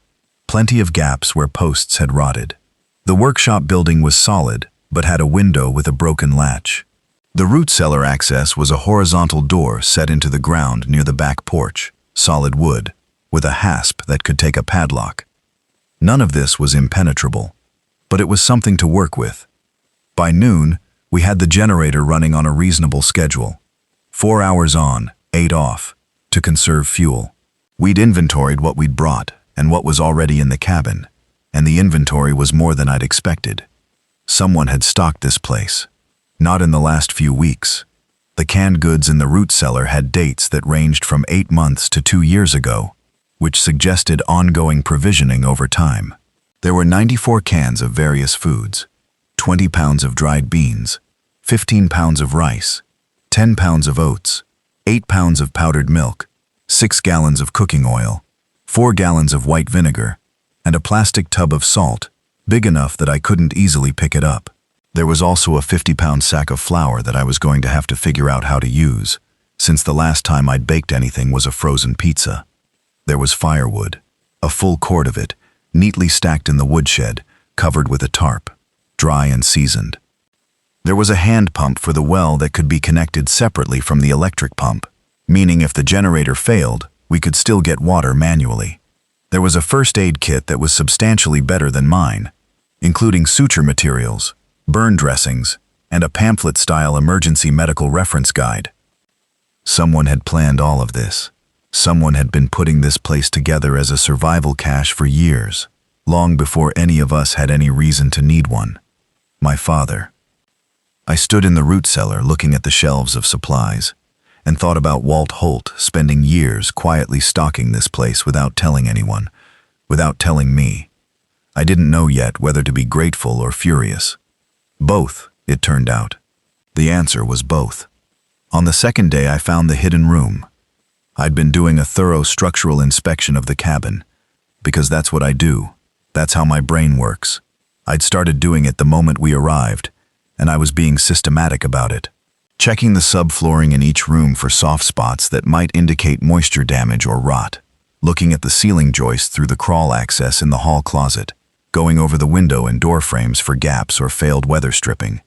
plenty of gaps where posts had rotted. The workshop building was solid, but had a window with a broken latch. The root cellar access was a horizontal door set into the ground near the back porch, solid wood, with a hasp that could take a padlock. None of this was impenetrable, but it was something to work with. By noon, we had the generator running on a reasonable schedule. 4 hours on, 8 off, to conserve fuel. We'd inventoried what we'd brought and what was already in the cabin, and the inventory was more than I'd expected. Someone had stocked this place. Not in the last few weeks. The canned goods in the root cellar had dates that ranged from 8 months to 2 years ago, which suggested ongoing provisioning over time. There were 94 cans of various foods, 20 pounds of dried beans, 15 pounds of rice, 10 pounds of oats, 8 pounds of powdered milk, 6 gallons of cooking oil, 4 gallons of white vinegar, and a plastic tub of salt, big enough that I couldn't easily pick it up. There was also a 50-pound sack of flour that I was going to have to figure out how to use, since the last time I'd baked anything was a frozen pizza. There was firewood, a full cord of it, neatly stacked in the woodshed, covered with a tarp, dry and seasoned. There was a hand pump for the well that could be connected separately from the electric pump, meaning if the generator failed, we could still get water manually. There was a first aid kit that was substantially better than mine, including suture materials, burn dressings, and a pamphlet-style emergency medical reference guide. Someone had planned all of this. Someone had been putting this place together as a survival cache for years, long before any of us had any reason to need one. My father. I stood in the root cellar looking at the shelves of supplies, and thought about Walt Holt spending years quietly stocking this place without telling anyone, without telling me. I didn't know yet whether to be grateful or furious. Both, it turned out. The answer was both. On the second day, I found the hidden room. I'd been doing a thorough structural inspection of the cabin, because that's what I do. That's how my brain works. I'd started doing it the moment we arrived, and I was being systematic about it, checking the subflooring in each room for soft spots that might indicate moisture damage or rot, looking at the ceiling joists through the crawl access in the hall closet, going over the window and door frames for gaps or failed weather stripping.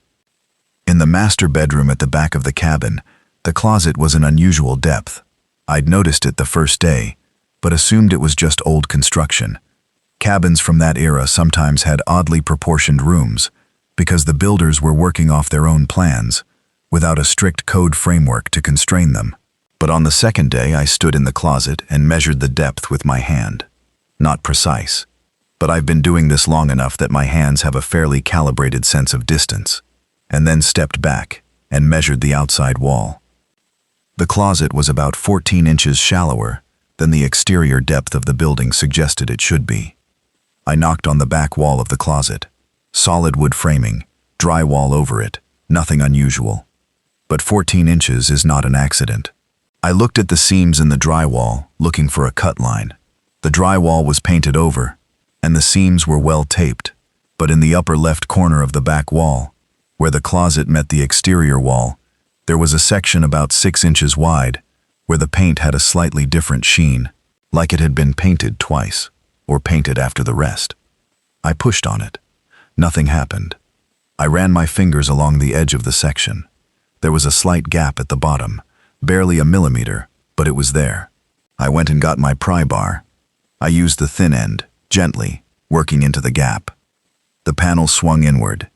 In the master bedroom at the back of the cabin, the closet was an unusual depth. I'd noticed it the first day, but assumed it was just old construction. Cabins from that era sometimes had oddly proportioned rooms, because the builders were working off their own plans, without a strict code framework to constrain them. But on the second day, I stood in the closet and measured the depth with my hand. Not precise, but I've been doing this long enough that my hands have a fairly calibrated sense of distance, and then stepped back and measured the outside wall. The closet was about 14 inches shallower than the exterior depth of the building suggested it should be. I knocked on the back wall of the closet. Solid wood framing, drywall over it, nothing unusual. But 14 inches is not an accident. I looked at the seams in the drywall, looking for a cut line. The drywall was painted over, and the seams were well taped, but in the upper left corner of the back wall, where the closet met the exterior wall, there was a section about 6 inches wide, where the paint had a slightly different sheen, like it had been painted twice, or painted after the rest. I pushed on it. Nothing happened. I ran my fingers along the edge of the section. There was a slight gap at the bottom, barely a millimeter, but it was there. I went and got my pry bar. I used the thin end, gently, working into the gap. The panel swung inward.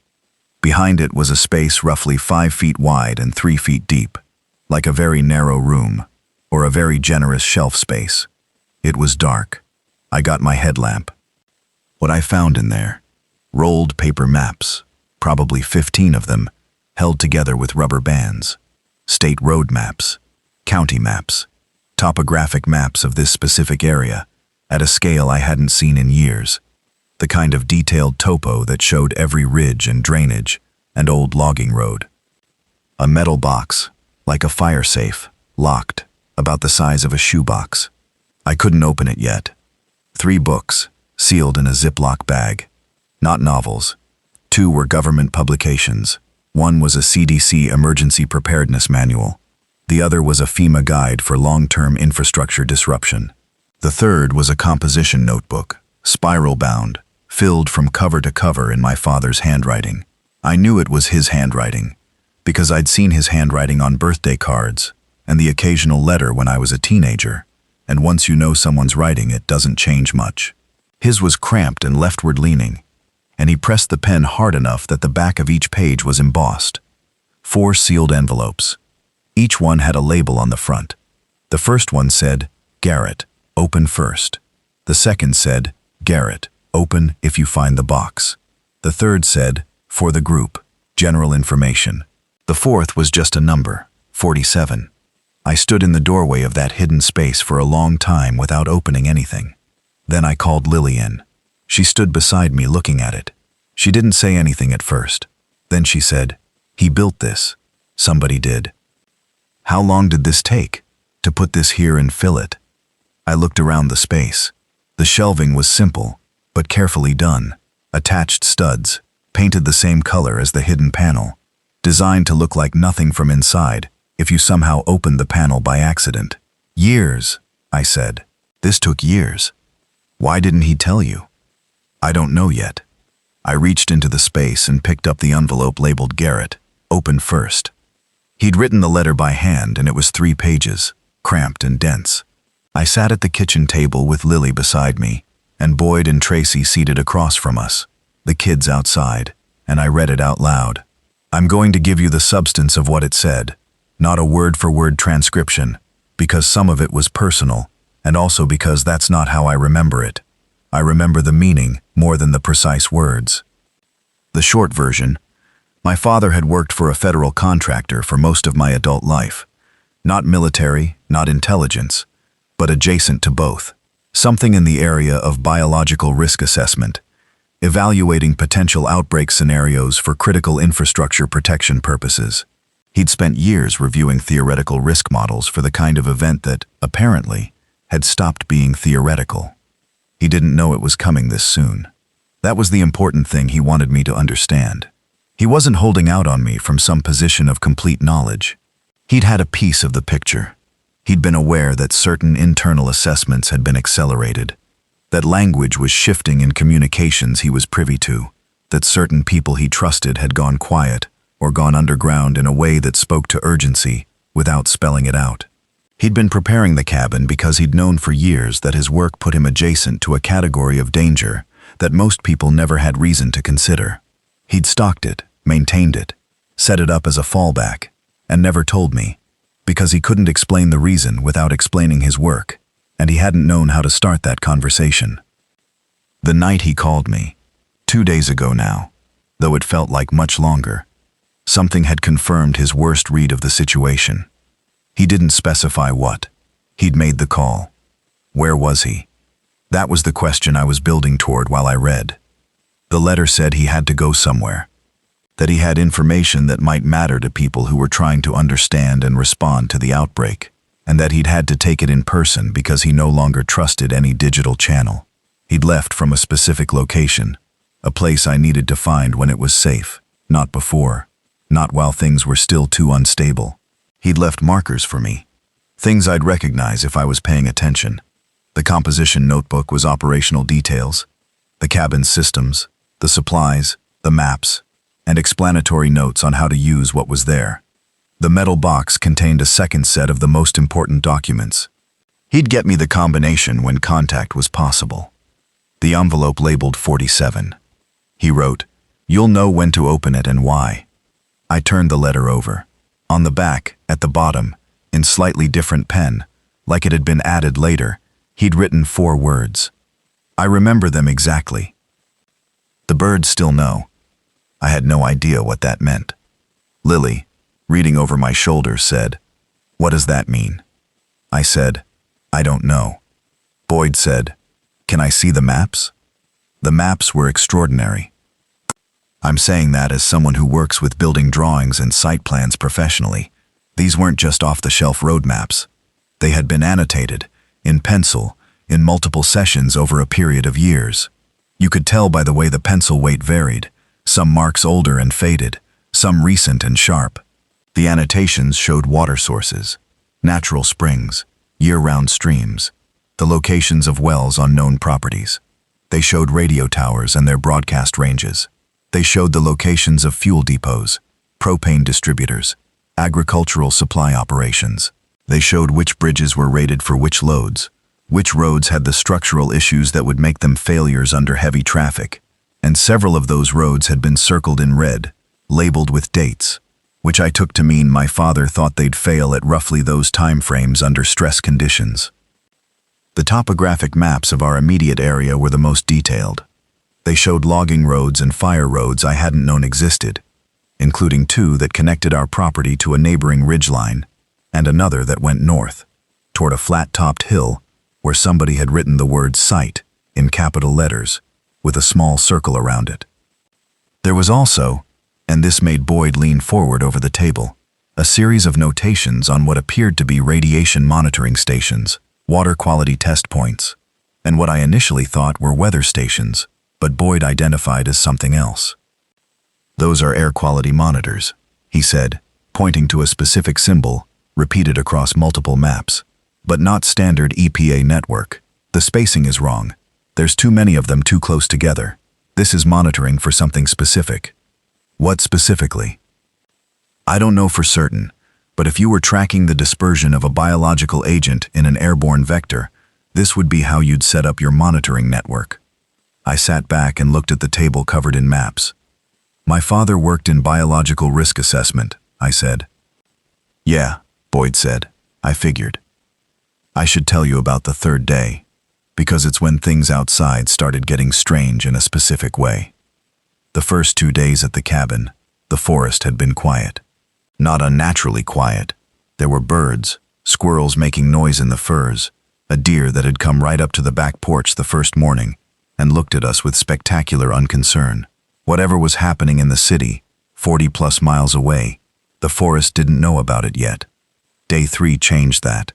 Behind it was a space roughly 5 feet wide and 3 feet deep, like a very narrow room, or a very generous shelf space. It was dark. I got my headlamp. What I found in there: rolled paper maps, probably 15 of them, held together with rubber bands. State road maps, county maps, topographic maps of this specific area, at a scale I hadn't seen in years. The kind of detailed topo that showed every ridge and drainage and old logging road. A metal box, like a fire safe, locked, about the size of a shoebox. I couldn't open it yet. 3 books, sealed in a Ziploc bag. Not novels. 2 were government publications. 1 was a CDC emergency preparedness manual. The other was a FEMA guide for long-term infrastructure disruption. The third was a composition notebook, spiral-bound, filled from cover to cover in my father's handwriting. I knew it was his handwriting, because I'd seen his handwriting on birthday cards and the occasional letter when I was a teenager, and once you know someone's writing, it doesn't change much. His was cramped and leftward-leaning, and he pressed the pen hard enough that the back of each page was embossed. 4 sealed envelopes. Each one had a label on the front. The first one said, "Garrett, open first." The second said, "Garrett, open if you find the box." The third said, "For the group, general information." The fourth was just a number, 47. I stood in the doorway of that hidden space for a long time without opening anything. Then I called Lily in. She stood beside me looking at it. She didn't say anything at first. Then she said, He built this. Somebody did. How long did this take? To put this here and fill it? I looked around the space. The shelving was simple, but carefully done. Attached studs, painted the same color as the hidden panel, designed to look like nothing from inside if you somehow opened the panel by accident. Years, I said. This took years. Why didn't he tell you? I don't know yet. I reached into the space and picked up the envelope labeled Garrett, open first. He'd written the letter by hand, and it was 3 pages, cramped and dense. I sat at the kitchen table with Lily beside me, and Boyd and Tracy seated across from us, the kids outside, and I read it out loud. I'm going to give you the substance of what it said, not a word-for-word transcription, because some of it was personal, and also because that's not how I remember it. I remember the meaning more than the precise words. The short version: my father had worked for a federal contractor for most of my adult life. Not military, not intelligence, but adjacent to both. Something in the area of biological risk assessment, evaluating potential outbreak scenarios for critical infrastructure protection purposes. He'd spent years reviewing theoretical risk models for the kind of event that, apparently, had stopped being theoretical. He didn't know it was coming this soon. That was the important thing he wanted me to understand. He wasn't holding out on me from some position of complete knowledge. He'd had a piece of the picture. He'd been aware that certain internal assessments had been accelerated, that language was shifting in communications he was privy to, that certain people he trusted had gone quiet or gone underground in a way that spoke to urgency without spelling it out. He'd been preparing the cabin because he'd known for years that his work put him adjacent to a category of danger that most people never had reason to consider. He'd stocked it, maintained it, set it up as a fallback, and never told me, because he couldn't explain the reason without explaining his work, and he hadn't known how to start that conversation. The night he called me, 2 days ago now, though it felt like much longer, something had confirmed his worst read of the situation. He didn't specify what. He'd made the call. Where was he? That was the question I was building toward while I read. The letter said he had to go somewhere, that he had information that might matter to people who were trying to understand and respond to the outbreak, and that he'd had to take it in person because he no longer trusted any digital channel. He'd left from a specific location, a place I needed to find when it was safe, not before, not while things were still too unstable. He'd left markers for me, things I'd recognize if I was paying attention. The composition notebook was operational details, the cabin's systems, the supplies, the maps, and explanatory notes on how to use what was there. The metal box contained a second set of the most important documents. He'd get me the combination when contact was possible. The envelope labeled 47. He wrote, "You'll know when to open it and why." I turned the letter over. On the back, at the bottom, in slightly different pen, like it had been added later, he'd written 4 words. I remember them exactly. The birds still know. I had no idea what that meant. Lily, reading over my shoulder, said, "What does that mean?" I said, "I don't know." Boyd said, "Can I see the maps?" The maps were extraordinary. I'm saying that as someone who works with building drawings and site plans professionally. These weren't just off-the-shelf road maps. They had been annotated, in pencil, in multiple sessions over a period of years. You could tell by the way the pencil weight varied, some marks older and faded, some recent and sharp. The annotations showed water sources, natural springs, year-round streams, the locations of wells on known properties. They showed radio towers and their broadcast ranges. They showed the locations of fuel depots, propane distributors, agricultural supply operations. They showed which bridges were rated for which loads, which roads had the structural issues that would make them failures under heavy traffic, and several of those roads had been circled in red, labeled with dates, which I took to mean my father thought they'd fail at roughly those time frames under stress conditions. The topographic maps of our immediate area were the most detailed. They showed logging roads and fire roads I hadn't known existed, including 2 that connected our property to a neighboring ridgeline, and another that went north, toward a flat-topped hill where somebody had written the word site in capital letters with a small circle around it. There was also, And this made Boyd lean forward over the table. A series of notations on what appeared to be radiation monitoring stations, water quality test points, and what I initially thought were weather stations, but Boyd identified as something else. "Those are air quality monitors," he said, pointing to a specific symbol, repeated across multiple maps. "But not standard EPA network. The spacing is wrong. There's too many of them too close together. This is monitoring for something specific." "What specifically?" "I don't know for certain, but if you were tracking the dispersion of a biological agent in an airborne vector, this would be how you'd set up your monitoring network." I sat back and looked at the table covered in maps. "My father worked in biological risk assessment," I said. "Yeah," Boyd said. "I figured. I should tell you about the third day, because it's when things outside started getting strange in a specific way. The first 2 days at the cabin, the forest had been quiet. Not unnaturally quiet. There were birds, squirrels making noise in the firs, a deer that had come right up to the back porch the first morning and looked at us with spectacular unconcern. Whatever was happening in the city, 40+ miles away, the forest didn't know about it yet. Day 3 changed that.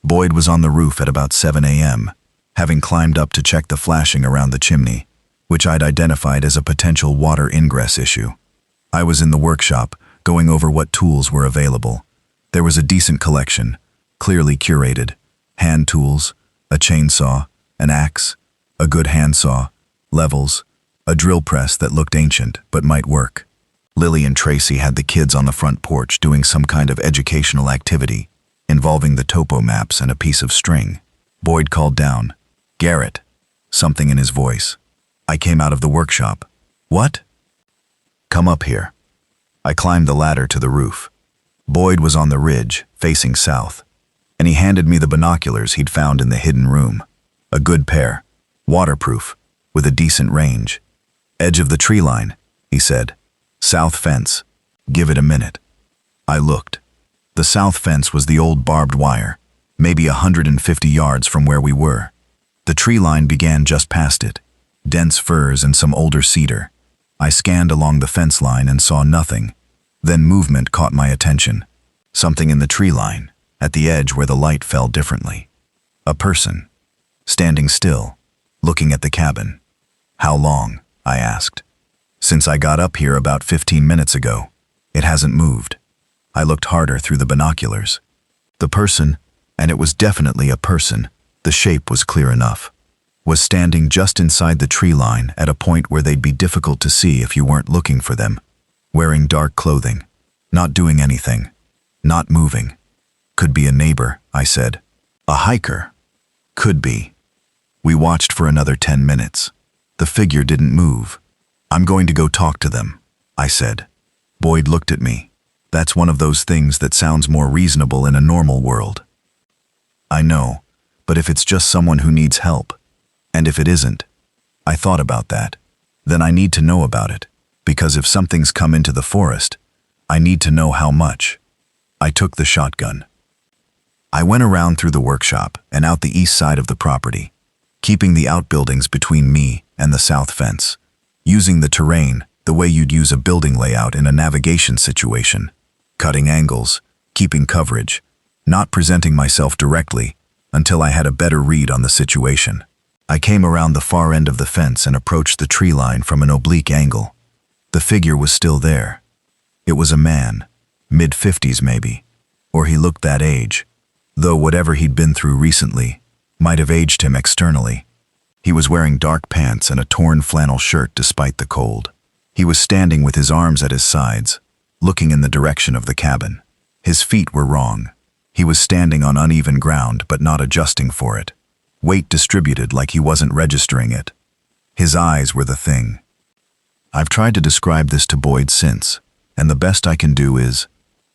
Boyd was on the roof at about 7 a.m., having climbed up to check the flashing around the chimney, which I'd identified as a potential water ingress issue. I was in the workshop, going over what tools were available. There was a decent collection, clearly curated. Hand tools, a chainsaw, an axe, a good handsaw, levels, a drill press that looked ancient but might work. Lily and Tracy had the kids on the front porch doing some kind of educational activity, involving the topo maps and a piece of string. Boyd called down, "Garrett," something in his voice. I came out of the workshop. "What?" "Come up here." I climbed the ladder to the roof. Boyd was on the ridge, facing south, and he handed me the binoculars he'd found in the hidden room. A good pair, waterproof, with a decent range. "Edge of the tree line," he said. "South fence. Give it a minute." I looked. The south fence was the old barbed wire, maybe 150 yards from where we were. The tree line began just past it, dense firs and some older cedar. I scanned along the fence line and saw nothing. Then movement caught my attention. Something in the tree line, at the edge where the light fell differently. A person, standing still, looking at the cabin. "How long?" I asked. "Since I got up here about 15 minutes ago. It hasn't moved." I looked harder through the binoculars. The person, and it was definitely a person, the shape was clear enough, was standing just inside the tree line at a point where they'd be difficult to see if you weren't looking for them. Wearing dark clothing, not doing anything, not moving. "Could be a neighbor," I said. "A hiker." "Could be." We watched for another 10 minutes. The figure didn't move. "I'm going to go talk to them," I said. Boyd looked at me. "That's one of those things that sounds more reasonable in a normal world." "I know, but if it's just someone who needs help, and if it isn't," I thought about that, "then I need to know about it, because if something's come into the forest, I need to know how much." I took the shotgun. I went around through the workshop and out the east side of the property, keeping the outbuildings between me and the south fence, using the terrain the way you'd use a building layout in a navigation situation, cutting angles, keeping coverage, not presenting myself directly until I had a better read on the situation. I came around the far end of the fence and approached the tree line from an oblique angle. The figure was still there. It was a man, mid-50s maybe, or he looked that age, though whatever he'd been through recently might have aged him externally. He was wearing dark pants and a torn flannel shirt despite the cold. He was standing with his arms at his sides, looking in the direction of the cabin. His feet were wrong. He was standing on uneven ground but not adjusting for it. Weight distributed like he wasn't registering it. His eyes were the thing. I've tried to describe this to Boyd since, and the best I can do is,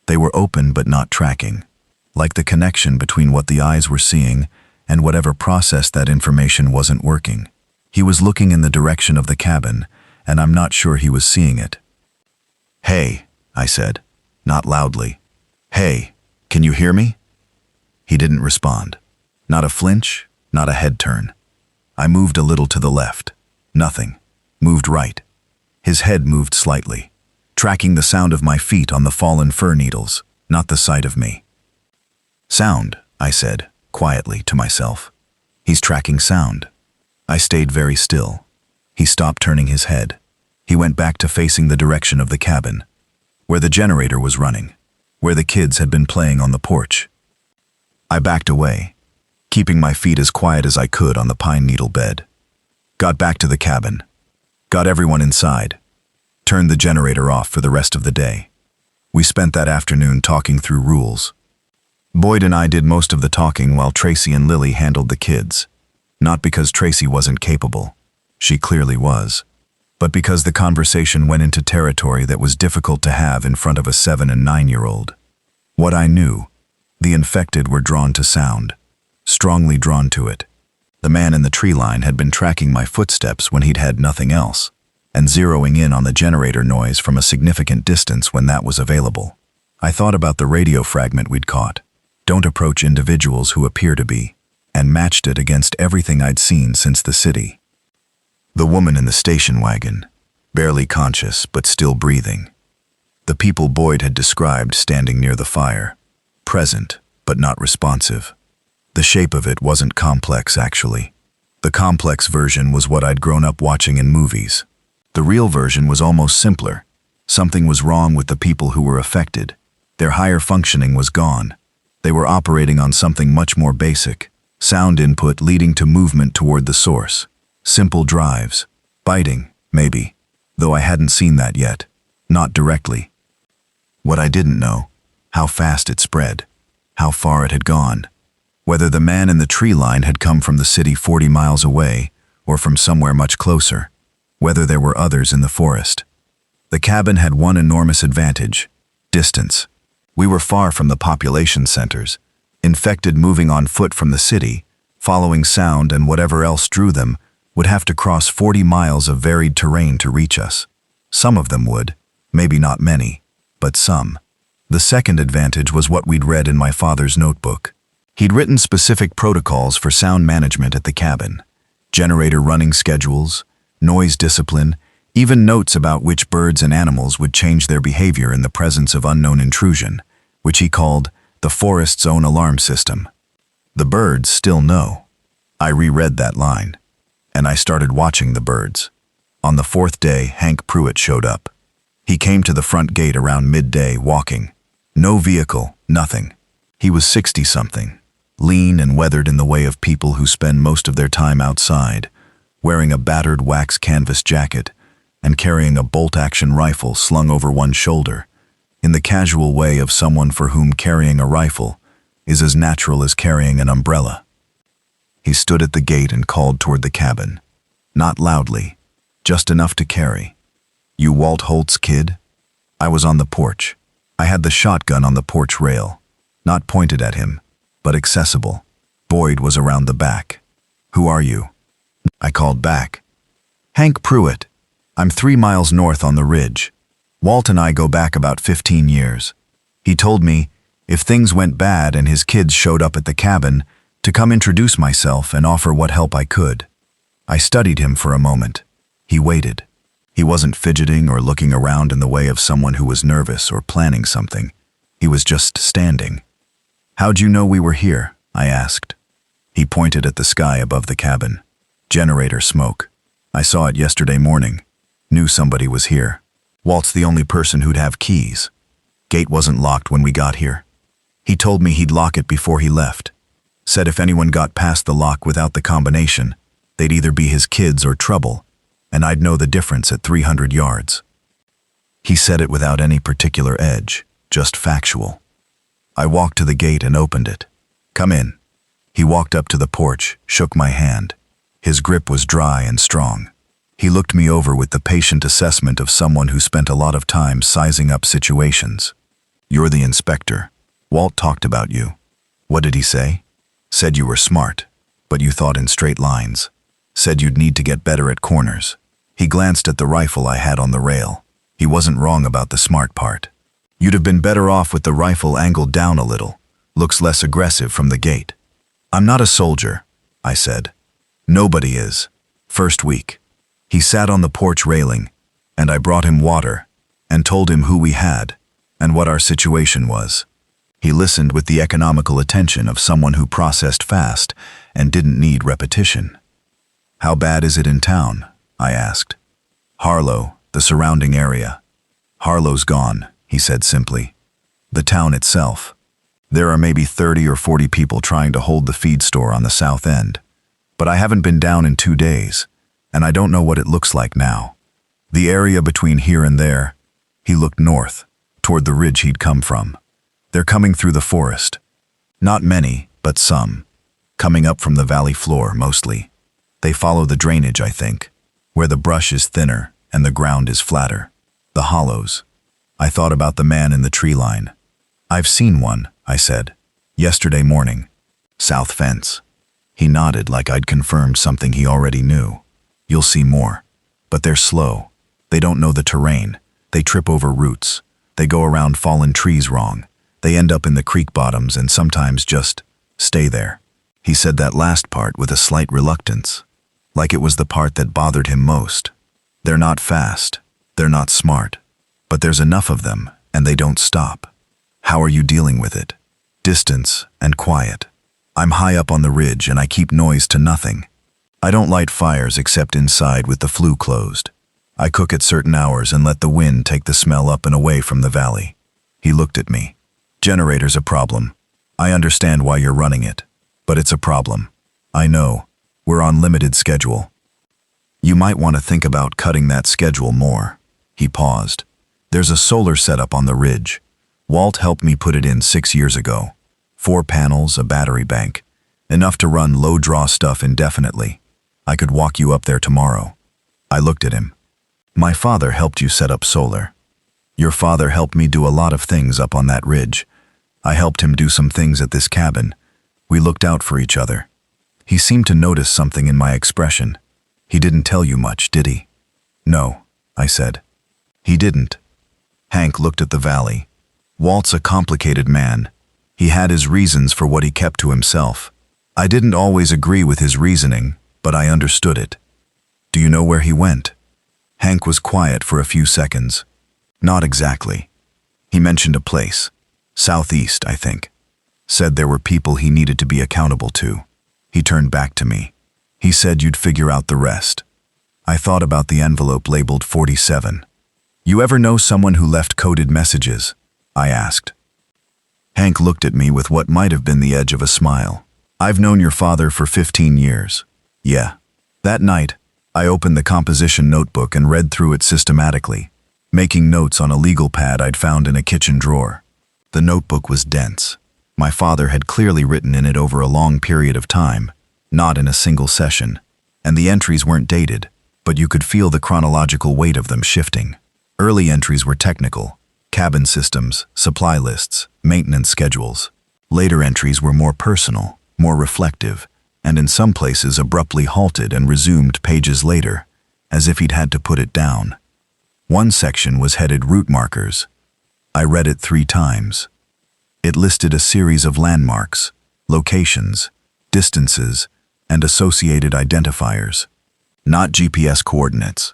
they were open but not tracking, like the connection between what the eyes were seeing and whatever processed that information wasn't working. He was looking in the direction of the cabin, and I'm not sure he was seeing it. "Hey," I said, not loudly. "Hey, can you hear me?" He didn't respond. Not a flinch, not a head turn. I moved a little to the left. Nothing. Moved right. His head moved slightly. tracking the sound of my feet on the fallen fir needles, not the sight of me. Sound, I said, quietly to myself. He's tracking sound. I stayed very still. He stopped turning his head. He went back to facing the direction of the cabin, where the generator was running, where the kids had been playing on the porch. I backed away, keeping my feet as quiet as I could on the pine needle bed. Got back to the cabin, got everyone inside, turned the generator off for the rest of the day. We spent that afternoon talking through rules. Boyd and I did most of the talking while Tracy and Lily handled the kids. Not because Tracy wasn't capable. She clearly was. But because the conversation went into territory that was difficult to have in front of a 7- and 9-year-old. What I knew, the infected were drawn to sound, strongly drawn to it. The man in the tree line had been tracking my footsteps when he'd had nothing else, and zeroing in on the generator noise from a significant distance when that was available. I thought about the radio fragment we'd caught. Don't approach individuals who appear to be, and matched it against everything I'd seen since the city. The woman in the station wagon, barely conscious but still breathing. The people Boyd had described standing near the fire, present but not responsive. The shape of it wasn't complex, actually. The complex version was what I'd grown up watching in movies. The real version was almost simpler. Something was wrong with the people who were affected. Their higher functioning was gone. They were operating on something much more basic, sound input leading to movement toward the source. Simple drives, biting, maybe, though I hadn't seen that yet, not directly. What I didn't know, how fast it spread, how far it had gone, whether the man in the tree line had come from the city 40 miles away or from somewhere much closer, whether there were others in the forest. The cabin had one enormous advantage: distance. We were far from the population centers, infected moving on foot from the city, following sound and whatever else drew them, would have to cross 40 miles of varied terrain to reach us. Some of them would, maybe not many, but some. The second advantage was what we'd read in my father's notebook. He'd written specific protocols for sound management at the cabin, generator running schedules, noise discipline, even notes about which birds and animals would change their behavior in the presence of unknown intrusion, which he called the forest's own alarm system. The birds still know. I reread that line, and I started watching the birds. On the 4th day, Hank Pruitt showed up. He came to the front gate around midday, walking. No vehicle, nothing. He was 60-something, lean and weathered in the way of people who spend most of their time outside, wearing a battered wax canvas jacket and carrying a bolt-action rifle slung over one shoulder, in the casual way of someone for whom carrying a rifle is as natural as carrying an umbrella. He stood at the gate and called toward the cabin. Not loudly, just enough to carry. "You Walt Holt's kid?" I was on the porch. I had the shotgun on the porch rail, not pointed at him, but accessible. Boyd was around the back. "Who are you?" I called back. "Hank Pruitt. I'm 3 miles north on the ridge. Walt and I go back about 15 years. He told me, if things went bad and his kids showed up at the cabin, to come introduce myself and offer what help I could." I studied him for a moment. He waited. He wasn't fidgeting or looking around in the way of someone who was nervous or planning something. He was just standing. "How'd you know we were here?" I asked. He pointed at the sky above the cabin. "Generator smoke. I saw it yesterday morning. Knew somebody was here. Walt's the only person who'd have keys. Gate wasn't locked when we got here. He told me he'd lock it before he left. Said if anyone got past the lock without the combination, they'd either be his kids or trouble, and I'd know the difference at 300 yards. He said it without any particular edge, just factual. I walked to the gate and opened it. "Come in." He walked up to the porch, shook my hand. His grip was dry and strong. He looked me over with the patient assessment of someone who spent a lot of time sizing up situations. "You're the inspector. Walt talked about you." "What did he say?" "Said you were smart, but you thought in straight lines. Said you'd need to get better at corners." He glanced at the rifle I had on the rail. He wasn't wrong about the smart part. "You'd have been better off with the rifle angled down a little. Looks less aggressive from the gate." "I'm not a soldier," I said. "Nobody is. First week." He sat on the porch railing, and I brought him water, and told him who we had and what our situation was. He listened with the economical attention of someone who processed fast and didn't need repetition. "How bad is it in town?" I asked. "Harlow, the surrounding area." "Harlow's gone," he said simply. "The town itself. There are maybe 30 or 40 people trying to hold the feed store on the south end. But I haven't been down in 2 days, and I don't know what it looks like now. The area between here and there," he looked north, toward the ridge he'd come from. "They're coming through the forest. Not many, but some. Coming up from the valley floor, mostly. They follow the drainage, I think, where the brush is thinner and the ground is flatter. The hollows." I thought about the man in the tree line. "I've seen one," I said. "Yesterday morning. South fence." He nodded like I'd confirmed something he already knew. "You'll see more. But they're slow. They don't know the terrain. They trip over roots. They go around fallen trees wrong. They end up in the creek bottoms and sometimes just stay there." He said that last part with a slight reluctance, like it was the part that bothered him most. "They're not fast. They're not smart. But there's enough of them, and they don't stop." "How are you dealing with it?" "Distance and quiet. I'm high up on the ridge and I keep noise to nothing. I don't light fires except inside with the flue closed. I cook at certain hours and let the wind take the smell up and away from the valley." He looked at me. "Generator's a problem. I understand why you're running it. But it's a problem. I know. We're on limited schedule. You might want to think about cutting that schedule more." He paused. "There's a solar setup on the ridge. Walt helped me put it in 6 years ago. 4 panels, a battery bank. Enough to run low-draw stuff indefinitely. I could walk you up there tomorrow." I looked at him. "My father helped you set up solar." "Your father helped me do a lot of things up on that ridge. I helped him do some things at this cabin. We looked out for each other." He seemed to notice something in my expression. "He didn't tell you much, did he?" "No," I said. "He didn't." Hank looked at the valley. "Walt's a complicated man. He had his reasons for what he kept to himself. I didn't always agree with his reasoning, but I understood it." "Do you know where he went?" Hank was quiet for a few seconds. "Not exactly. He mentioned a place. Southeast, I think. Said there were people he needed to be accountable to." He turned back to me. "He said you'd figure out the rest." I thought about the envelope labeled 47. "You ever know someone who left coded messages?" I asked. Hank looked at me with what might have been the edge of a smile. "I've known your father for 15 years. Yeah." That night, I opened the composition notebook and read through it systematically, making notes on a legal pad I'd found in a kitchen drawer. The notebook was dense. My father had clearly written in it over a long period of time, not in a single session, and the entries weren't dated, but you could feel the chronological weight of them shifting. Early entries were technical: cabin systems, supply lists, maintenance schedules. Later entries were more personal, more reflective, and in some places abruptly halted and resumed pages later, as if he'd had to put it down. One section was headed Route Markers. I read it 3 times. It listed a series of landmarks, locations, distances, and associated identifiers. Not GPS coordinates.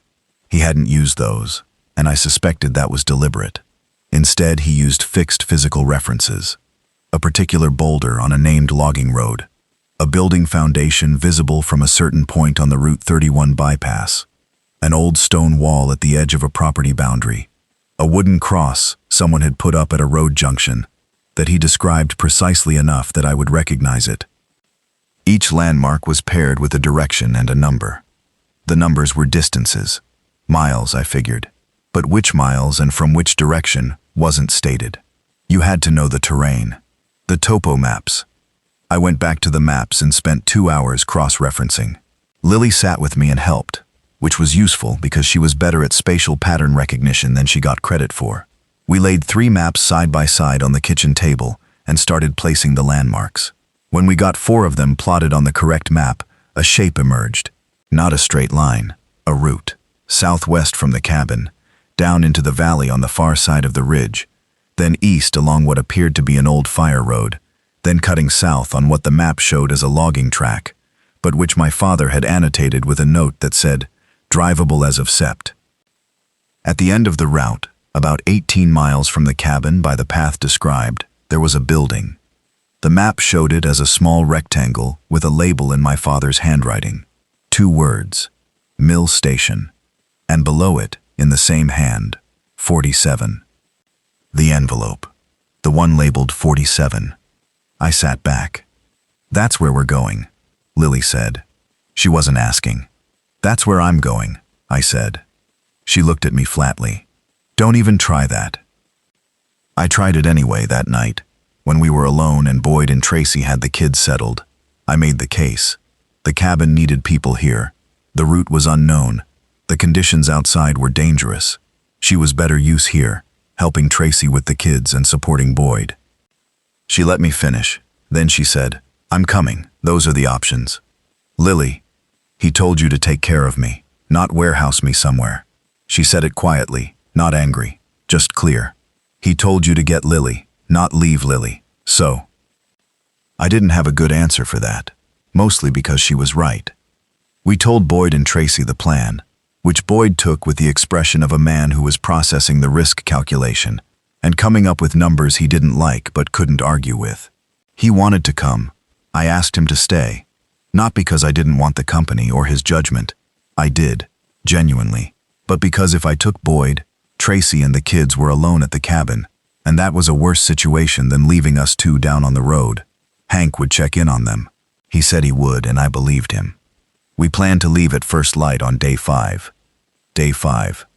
He hadn't used those, and I suspected that was deliberate. Instead, he used fixed physical references. A particular boulder on a named logging road. A building foundation visible from a certain point on the Route 31 bypass. An old stone wall at the edge of a property boundary. A wooden cross someone had put up at a road junction that he described precisely enough that I would recognize it. Each landmark was paired with a direction and a number. The numbers were distances. Miles, I figured. But which miles and from which direction wasn't stated. You had to know the terrain. The topo maps. I went back to the maps and spent 2 hours cross-referencing. Lily sat with me and helped, which was useful because she was better at spatial pattern recognition than she got credit for. We laid 3 maps side by side on the kitchen table and started placing the landmarks. When we got 4 of them plotted on the correct map, a shape emerged. Not a straight line, a route. Southwest from the cabin, down into the valley on the far side of the ridge, then east along what appeared to be an old fire road, then cutting south on what the map showed as a logging track, but which my father had annotated with a note that said, "Drivable as of Sept." At the end of the route, About 18 miles from the cabin by the path described, there was a building. The map showed it as a small rectangle with a label in my father's handwriting. 2 words, Mill Station, and below it, in the same hand, 47. The envelope, the one labeled 47. I sat back. "That's where we're going," Lily said. She wasn't asking. "That's where I'm going," I said. She looked at me flatly. "Don't even try that." I tried it anyway that night. When we were alone and Boyd and Tracy had the kids settled, I made the case. The cabin needed people here. The route was unknown. The conditions outside were dangerous. She was better use here, helping Tracy with the kids and supporting Boyd. She let me finish. Then she said, "I'm coming. Those are the options." "Lily, he told you to take care of me, not warehouse me somewhere." She said it quietly, not angry, just clear. "He told you to get Lily, not leave Lily. So." I didn't have a good answer for that, mostly because she was right. We told Boyd and Tracy the plan, which Boyd took with the expression of a man who was processing the risk calculation and coming up with numbers he didn't like but couldn't argue with. He wanted to come. I asked him to stay, not because I didn't want the company or his judgment. I did, genuinely, but because if I took Boyd, Tracy and the kids were alone at the cabin, and that was a worse situation than leaving us 2 down on the road. Hank would check in on them. He said he would, and I believed him. We planned to leave at first light on day 5. Day 5.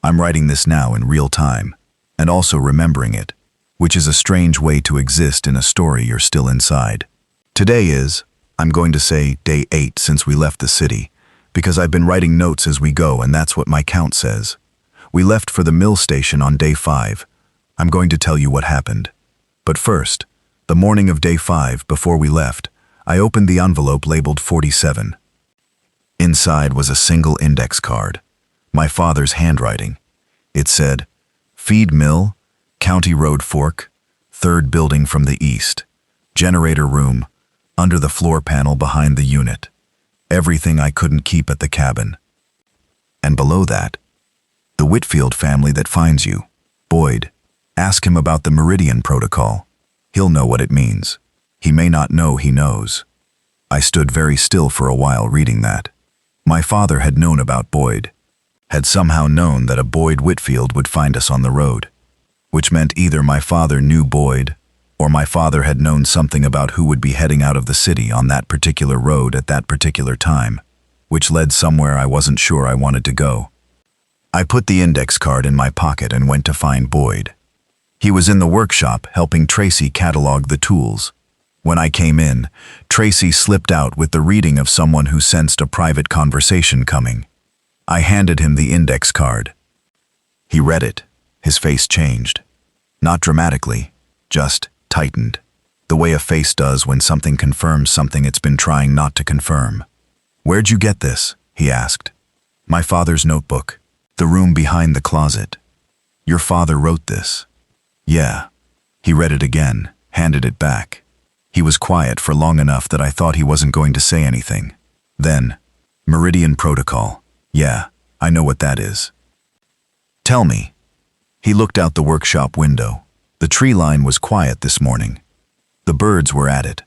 I'm writing this now in real time, and also remembering it, which is a strange way to exist in a story you're still inside. Today is, I'm going to say, day 8 since we left the city, because I've been writing notes as we go and that's what my count says. We left for the mill station on day 5. I'm going to tell you what happened. But first, the morning of day 5, before we left, I opened the envelope labeled 47. Inside was a single index card, my father's handwriting. It said, "Feed Mill, County Road Fork, 3rd building from the east, generator room, under the floor panel behind the unit. Everything I couldn't keep at the cabin." And below that, "The Whitfield family that finds you. Boyd, ask him about the Meridian Protocol. He'll know what it means. He may not know he knows." I stood very still for a while reading that. My father had known about Boyd, had somehow known that a Boyd Whitfield would find us on the road, which meant either my father knew Boyd, or my father had known something about who would be heading out of the city on that particular road at that particular time, which led somewhere I wasn't sure I wanted to go. I put the index card in my pocket and went to find Boyd. He was in the workshop helping Tracy catalog the tools. When I came in, Tracy slipped out with the reading of someone who sensed a private conversation coming. I handed him the index card. He read it. His face changed. Not dramatically, just tightened, the way a face does when something confirms something it's been trying not to confirm. "Where'd you get this?" he asked. "My father's notebook, the room behind the closet." "Your father wrote this?" "Yeah." He read it again, handed it back. He was quiet for long enough that I thought he wasn't going to say anything. Then, "Meridian Protocol. Yeah, I know what that is." "Tell me." He looked out the workshop window. The tree line was quiet this morning. The birds were at it.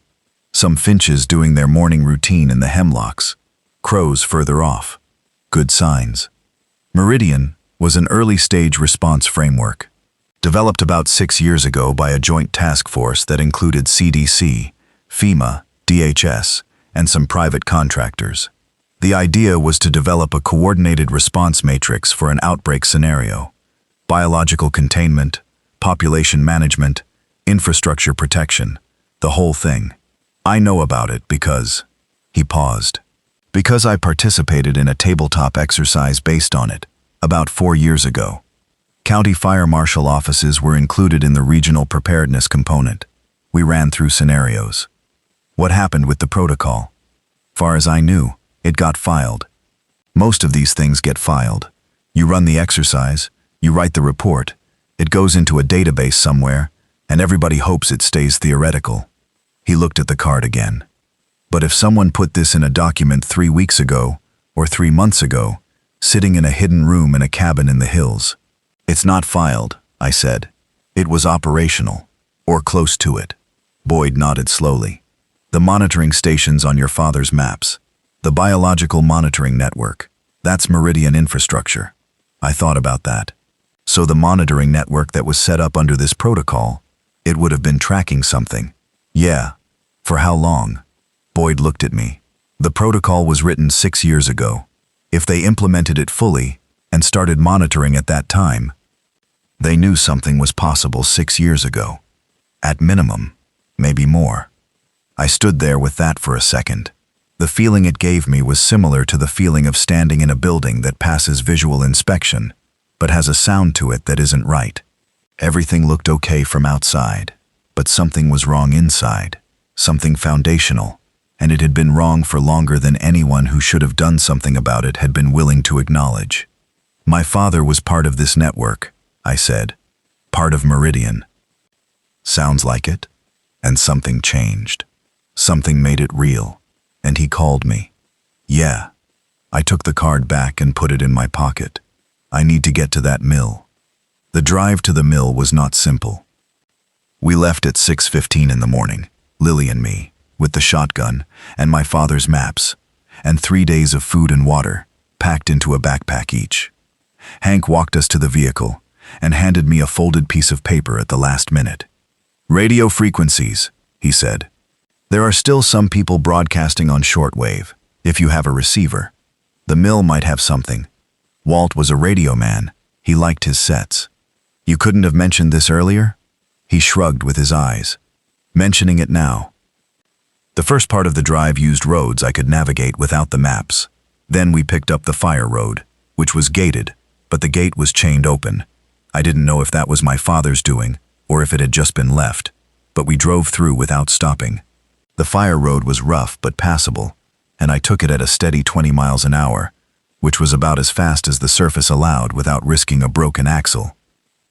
Some finches doing their morning routine in the hemlocks. Crows further off. Good signs. Meridian was an early-stage response framework, developed about 6 years ago by a joint task force that included CDC, FEMA, DHS, and some private contractors. The idea was to develop a coordinated response matrix for an outbreak scenario: biological containment, population management, infrastructure protection, the whole thing. I know about it because... He paused. Because I participated in a tabletop exercise based on it, about 4 years ago. County fire marshal offices were included in the regional preparedness component. We ran through scenarios. What happened with the protocol? Far as I knew, it got filed. Most of these things get filed. You run the exercise, you write the report, it goes into a database somewhere, and everybody hopes it stays theoretical. He looked at the card again. But if someone put this in a document 3 weeks ago, or 3 months ago, sitting in a hidden room in a cabin in the hills, It's not filed, I said. It was operational, or close to it. Boyd nodded slowly. The monitoring stations on your father's maps. The biological monitoring network. That's Meridian infrastructure. I thought about that. So the monitoring network that was set up under this protocol, it would have been tracking something. Yeah. For how long? Boyd looked at me. The protocol was written 6 years ago. If they implemented it fully and started monitoring at that time, they knew something was possible 6 years ago. At minimum, maybe more. I stood there with that for a second. The feeling it gave me was similar to the feeling of standing in a building that passes visual inspection, but has a sound to it that isn't right. Everything looked okay from outside, but something was wrong inside, something foundational, and it had been wrong for longer than anyone who should have done something about it had been willing to acknowledge. My father was part of this network, I said. Part of Meridian. Sounds like it. And something changed. Something made it real. And he called me. Yeah. I took the card back and put it in my pocket. I need to get to that mill. The drive to the mill was not simple. We left at 6:15 in the morning, Lily and me, with the shotgun and my father's maps, and 3 days of food and water, packed into a backpack each. Hank walked us to the vehicle and handed me a folded piece of paper at the last minute. Radio frequencies, he said. There are still some people broadcasting on shortwave, if you have a receiver. The mill might have something. Walt was a radio man. He liked his sets. You couldn't have mentioned this earlier? He shrugged with his eyes. Mentioning it now. The first part of the drive used roads I could navigate without the maps. Then we picked up the fire road, which was gated, but the gate was chained open. I didn't know if that was my father's doing, or if it had just been left, but we drove through without stopping. The fire road was rough but passable, and I took it at a steady 20 miles an hour, which was about as fast as the surface allowed without risking a broken axle.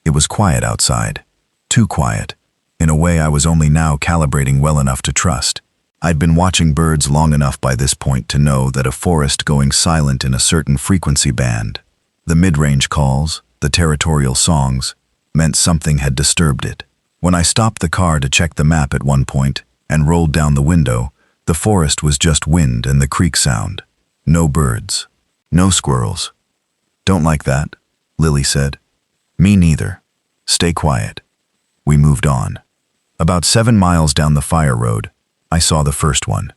It was quiet outside. Too quiet. In a way I was only now calibrating well enough to trust. I'd been watching birds long enough by this point to know that a forest going silent in a certain frequency band, the mid-range calls, the territorial songs, meant something had disturbed it. When I stopped the car to check the map at one point and rolled down the window, the forest was just wind and the creek sound. No birds. No squirrels. Don't like that, Lily said. Me neither. Stay quiet. We moved on. About 7 miles down the fire road, I saw the first one.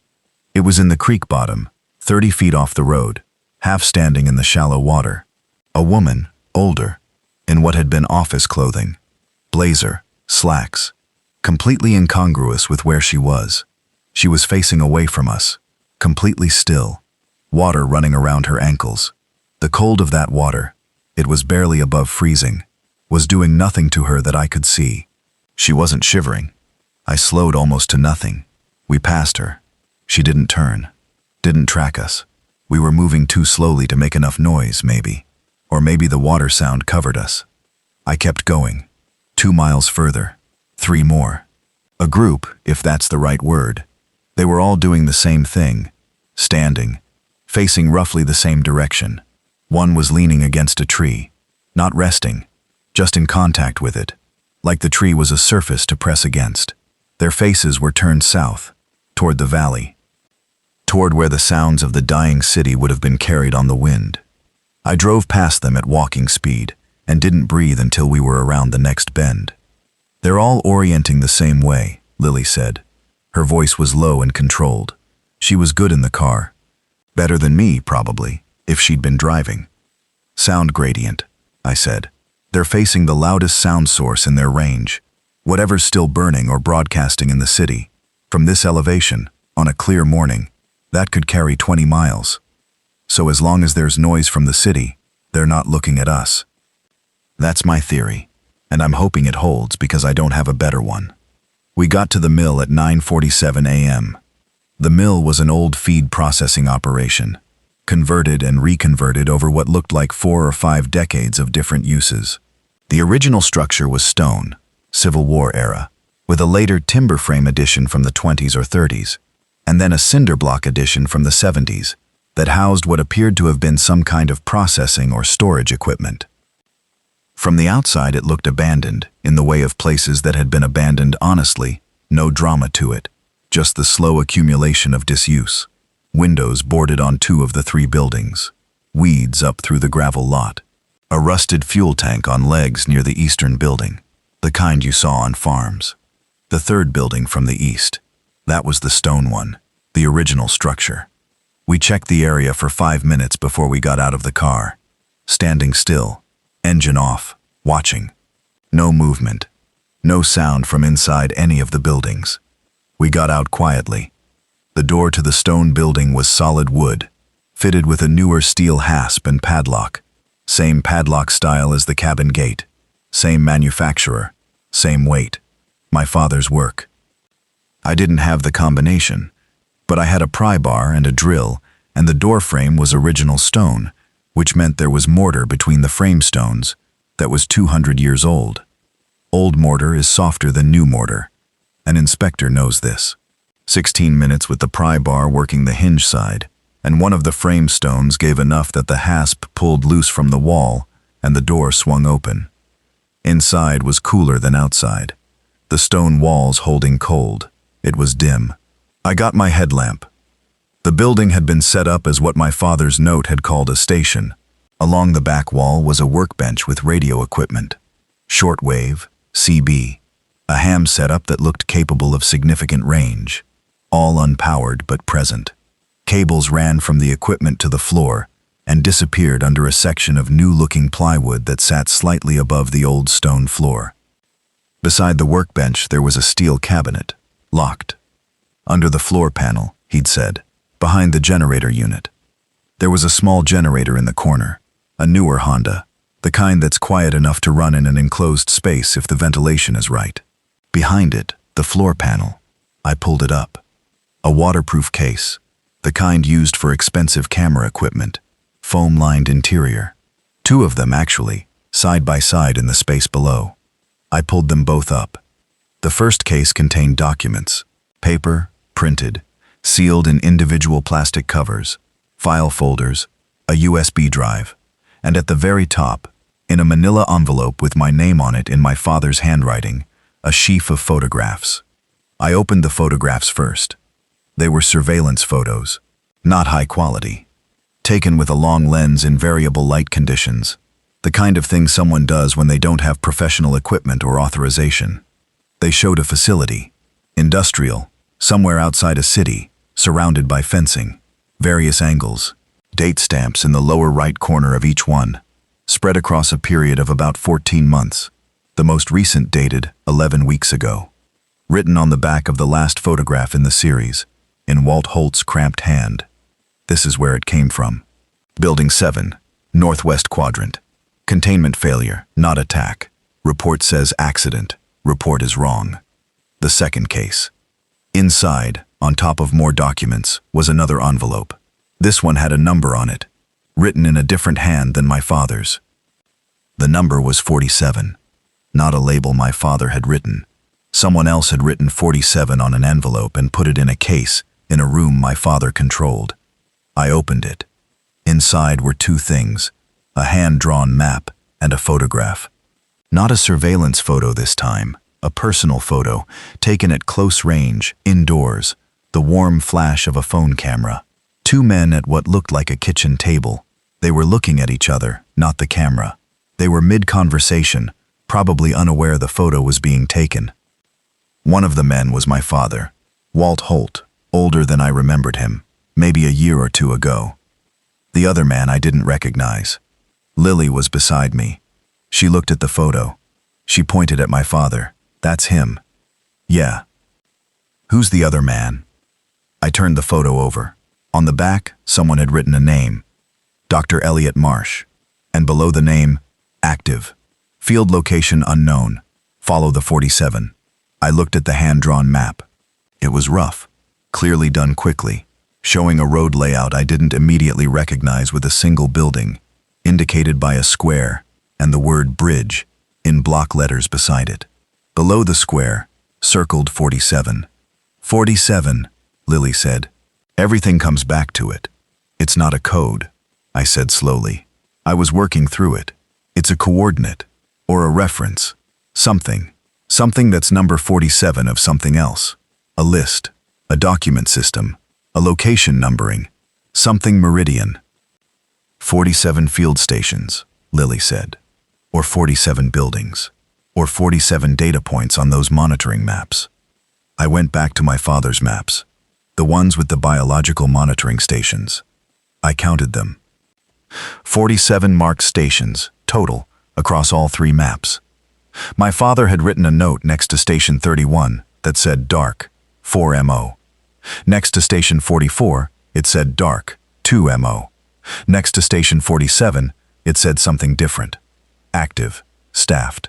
It was in the creek bottom, 30 feet off the road, half standing in the shallow water. A woman, older, in what had been office clothing. Blazer, slacks. Completely incongruous with where she was. She was facing away from us, completely still, water running around her ankles. The cold of that water, it was barely above freezing, was doing nothing to her that I could see. She wasn't shivering. I slowed almost to nothing. We passed her. She didn't turn, didn't track us. We were moving too slowly to make enough noise, maybe. Or maybe the water sound covered us. I kept going. 2 miles further. 3 more. A group, if that's the right word. They were all doing the same thing. Standing. Facing roughly the same direction. One was leaning against a tree. Not resting. Just in contact with it. Like the tree was a surface to press against. Their faces were turned south. Toward the valley. Toward where the sounds of the dying city would have been carried on the wind. I drove past them at walking speed and didn't breathe until we were around the next bend. They're all orienting the same way, Lily said. Her voice was low and controlled. She was good in the car. Better than me, probably, if she'd been driving. Sound gradient, I said. They're facing the loudest sound source in their range, whatever's still burning or broadcasting in the city. From this elevation, on a clear morning, that could carry 20 miles. So as long as there's noise from the city, they're not looking at us. That's my theory, and I'm hoping it holds because I don't have a better one. We got to the mill at 9:47 a.m. The mill was an old feed processing operation, converted and reconverted over what looked like 4 or 5 decades of different uses. The original structure was stone, Civil War era, with a later timber frame addition from the 20s or 30s, and then a cinder block addition from the 70s that housed what appeared to have been some kind of processing or storage equipment. From the outside it looked abandoned, in the way of places that had been abandoned honestly, no drama to it, just the slow accumulation of disuse. Windows boarded on 2 of the 3 buildings. Weeds up through the gravel lot. A rusted fuel tank on legs near the eastern building, the kind you saw on farms. The 3rd building from the east. That was the stone one, the original structure. We checked the area for 5 minutes before we got out of the car. Standing still, engine off, watching. No movement. No sound from inside any of the buildings. We got out quietly. The door to the stone building was solid wood, fitted with a newer steel hasp and padlock. Same padlock style as the cabin gate. Same manufacturer. Same weight. My father's work. I didn't have the combination, but I had a pry bar and a drill, and the door frame was original stone, which meant there was mortar between the frame stones that was 200 years old. Old mortar is softer than new mortar. An inspector knows this. 16 minutes with the pry bar working the hinge side, and one of the frame stones gave enough that the hasp pulled loose from the wall and the door swung open. Inside was cooler than outside. The stone walls holding cold. It was dim. I got my headlamp. The building had been set up as what my father's note had called a station. Along the back wall was a workbench with radio equipment. Shortwave, CB. A ham setup that looked capable of significant range. All unpowered but present. Cables ran from the equipment to the floor and disappeared under a section of new-looking plywood that sat slightly above the old stone floor. Beside the workbench there was a steel cabinet, locked. Under the floor panel, he'd said, behind the generator unit. There was a small generator in the corner, a newer Honda, the kind that's quiet enough to run in an enclosed space if the ventilation is right. Behind it, the floor panel. I pulled it up. A waterproof case, the kind used for expensive camera equipment, foam-lined interior. 2 of them, actually, side by side in the space below. I pulled them both up. The first case contained documents, paper, printed, sealed in individual plastic covers, file folders, a USB drive, and at the very top, in a manila envelope with my name on it in my father's handwriting, a sheaf of photographs. I opened the photographs first. They were surveillance photos, not high quality, taken with a long lens in variable light conditions, the kind of thing someone does when they don't have professional equipment or authorization. They showed a facility, industrial, somewhere outside a city, surrounded by fencing, various angles, date stamps in the lower right corner of each one, spread across a period of about 14 months, the most recent dated 11 weeks ago. Written on the back of the last photograph in the series, in Walt Holt's cramped hand. This is where it came from. Building 7, northwest quadrant. Containment failure, not attack. Report says accident. Report is wrong. The second case. Inside, on top of more documents, was another envelope. This one had a number on it, written in a different hand than my father's. The number was 47, not a label my father had written. Someone else had written 47 on an envelope and put it in a case in a room my father controlled. I opened it. Inside were 2 things, a hand-drawn map and a photograph. Not a surveillance photo this time, a personal photo, taken at close range, indoors, the warm flash of a phone camera. 2 men at what looked like a kitchen table. They were looking at each other, not the camera. They were mid-conversation, probably unaware the photo was being taken. One of the men was my father, Walt Holt, older than I remembered him, maybe a year or 2 ago. The other man I didn't recognize. Lily was beside me. She looked at the photo. She pointed at my father. That's him. Yeah. Who's the other man? I turned the photo over. On the back, someone had written a name. Dr. Elliot Marsh. And below the name, active. Field location unknown. Follow the 47. I looked at the hand-drawn map. It was rough, clearly done quickly, showing a road layout I didn't immediately recognize with a single building, indicated by a square, and the word bridge, in block letters beside it. Below the square, circled 47. 47, Lily said. Everything comes back to it. It's not a code, I said slowly. I was working through it. It's a coordinate. Or a reference. Something. Something that's number 47 of something else. A list. A document system. A location numbering. Something meridian. 47 field stations, Lily said. Or 47 buildings. Or 47 data points on those monitoring maps. I went back to my father's maps. The ones with the biological monitoring stations. I counted them. 47 marked stations, total, across all 3 maps. My father had written a note next to Station 31 that said dark, 4MO. Next to Station 44, it said dark, 2MO. Next to Station 47, it said something different. Active, staffed.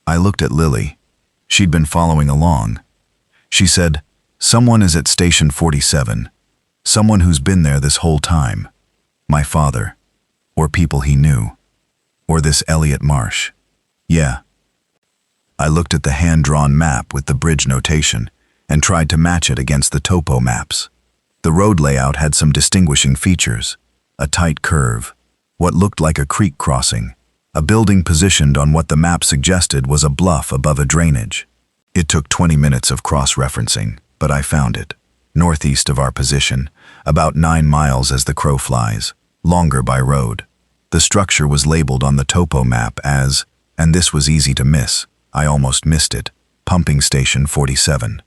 I looked at Lily. She'd been following along. She said, "Someone is at Station 47. Someone who's been there this whole time. My father. Or people he knew. Or this Elliot Marsh." Yeah. I looked at the hand-drawn map with the bridge notation and tried to match it against the topo maps. The road layout had some distinguishing features. A tight curve. What looked like a creek crossing. A building positioned on what the map suggested was a bluff above a drainage. It took 20 minutes of cross-referencing, but I found it. Northeast of our position, about 9 miles as the crow flies, longer by road. The structure was labeled on the topo map as, and this was easy to miss, I almost missed it, Pumping Station 47.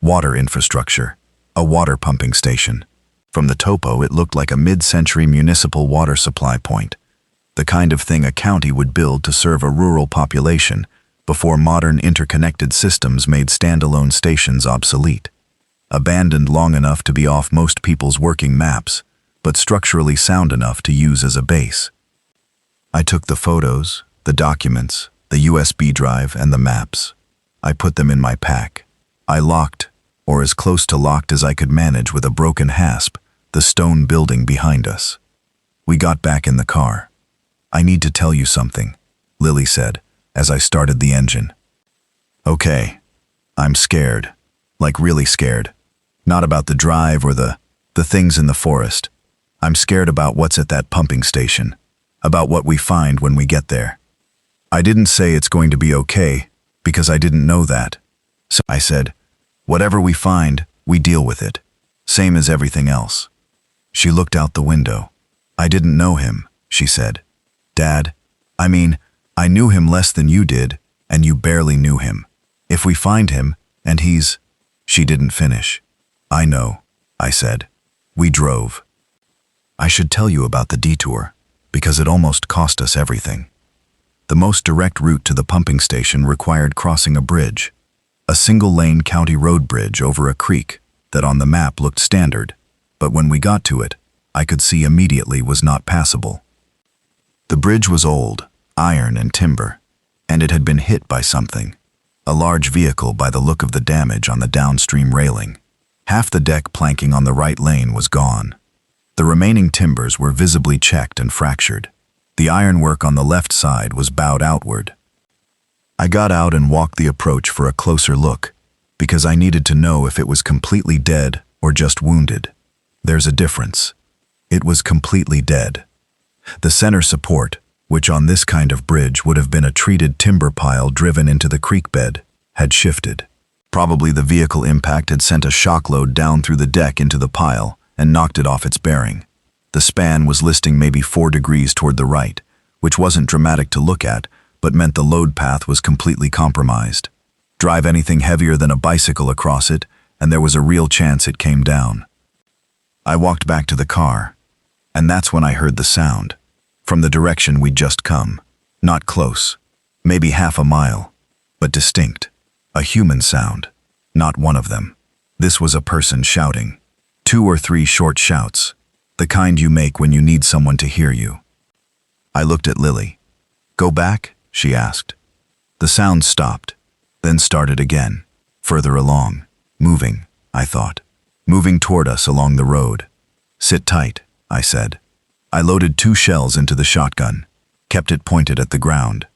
Water infrastructure. A water pumping station. From the topo, it looked like a mid-century municipal water supply point. The kind of thing a county would build to serve a rural population before modern interconnected systems made standalone stations obsolete. Abandoned long enough to be off most people's working maps, but structurally sound enough to use as a base. I took the photos, the documents, the USB drive, and the maps. I put them in my pack. I locked, or as close to locked as I could manage with a broken hasp, the stone building behind us. We got back in the car. "I need to tell you something," Lily said, as I started the engine. "Okay. I'm scared. Like really scared. Not about the drive or the things in the forest. I'm scared about what's at that pumping station. About what we find when we get there. I didn't say it's going to be okay, because I didn't know that. So I said, whatever we find, we deal with it. Same as everything else." She looked out the window. "I didn't know him," she said. "Dad, I mean, I knew him less than you did, and you barely knew him. If we find him, and he's—" She didn't finish. "I know," I said. We drove. I should tell you about the detour, because it almost cost us everything. The most direct route to the pumping station required crossing a bridge. A single-lane county road bridge over a creek that on the map looked standard, but when we got to it, I could see immediately was not passable. The bridge was old, iron and timber, and it had been hit by something. A large vehicle by the look of the damage on the downstream railing. Half the deck planking on the right lane was gone. The remaining timbers were visibly checked and fractured. The ironwork on the left side was bowed outward. I got out and walked the approach for a closer look, because I needed to know if it was completely dead or just wounded. There's a difference. It was completely dead. The center support, which on this kind of bridge would have been a treated timber pile driven into the creek bed, had shifted. Probably the vehicle impact had sent a shock load down through the deck into the pile and knocked it off its bearing. The span was listing maybe 4 degrees toward the right, which wasn't dramatic to look at, but meant the load path was completely compromised. Drive anything heavier than a bicycle across it, and there was a real chance it came down. I walked back to the car, and that's when I heard the sound. From the direction we'd just come. Not close. Maybe half a mile. But distinct. A human sound. Not one of them. This was a person shouting. 2 or 3 short shouts. The kind you make when you need someone to hear you. I looked at Lily. "Go back?" she asked. The sound stopped, then started again. Further along. Moving, I thought. Moving toward us along the road. "Sit tight," I said. I loaded 2 shells into the shotgun, kept it pointed at the ground.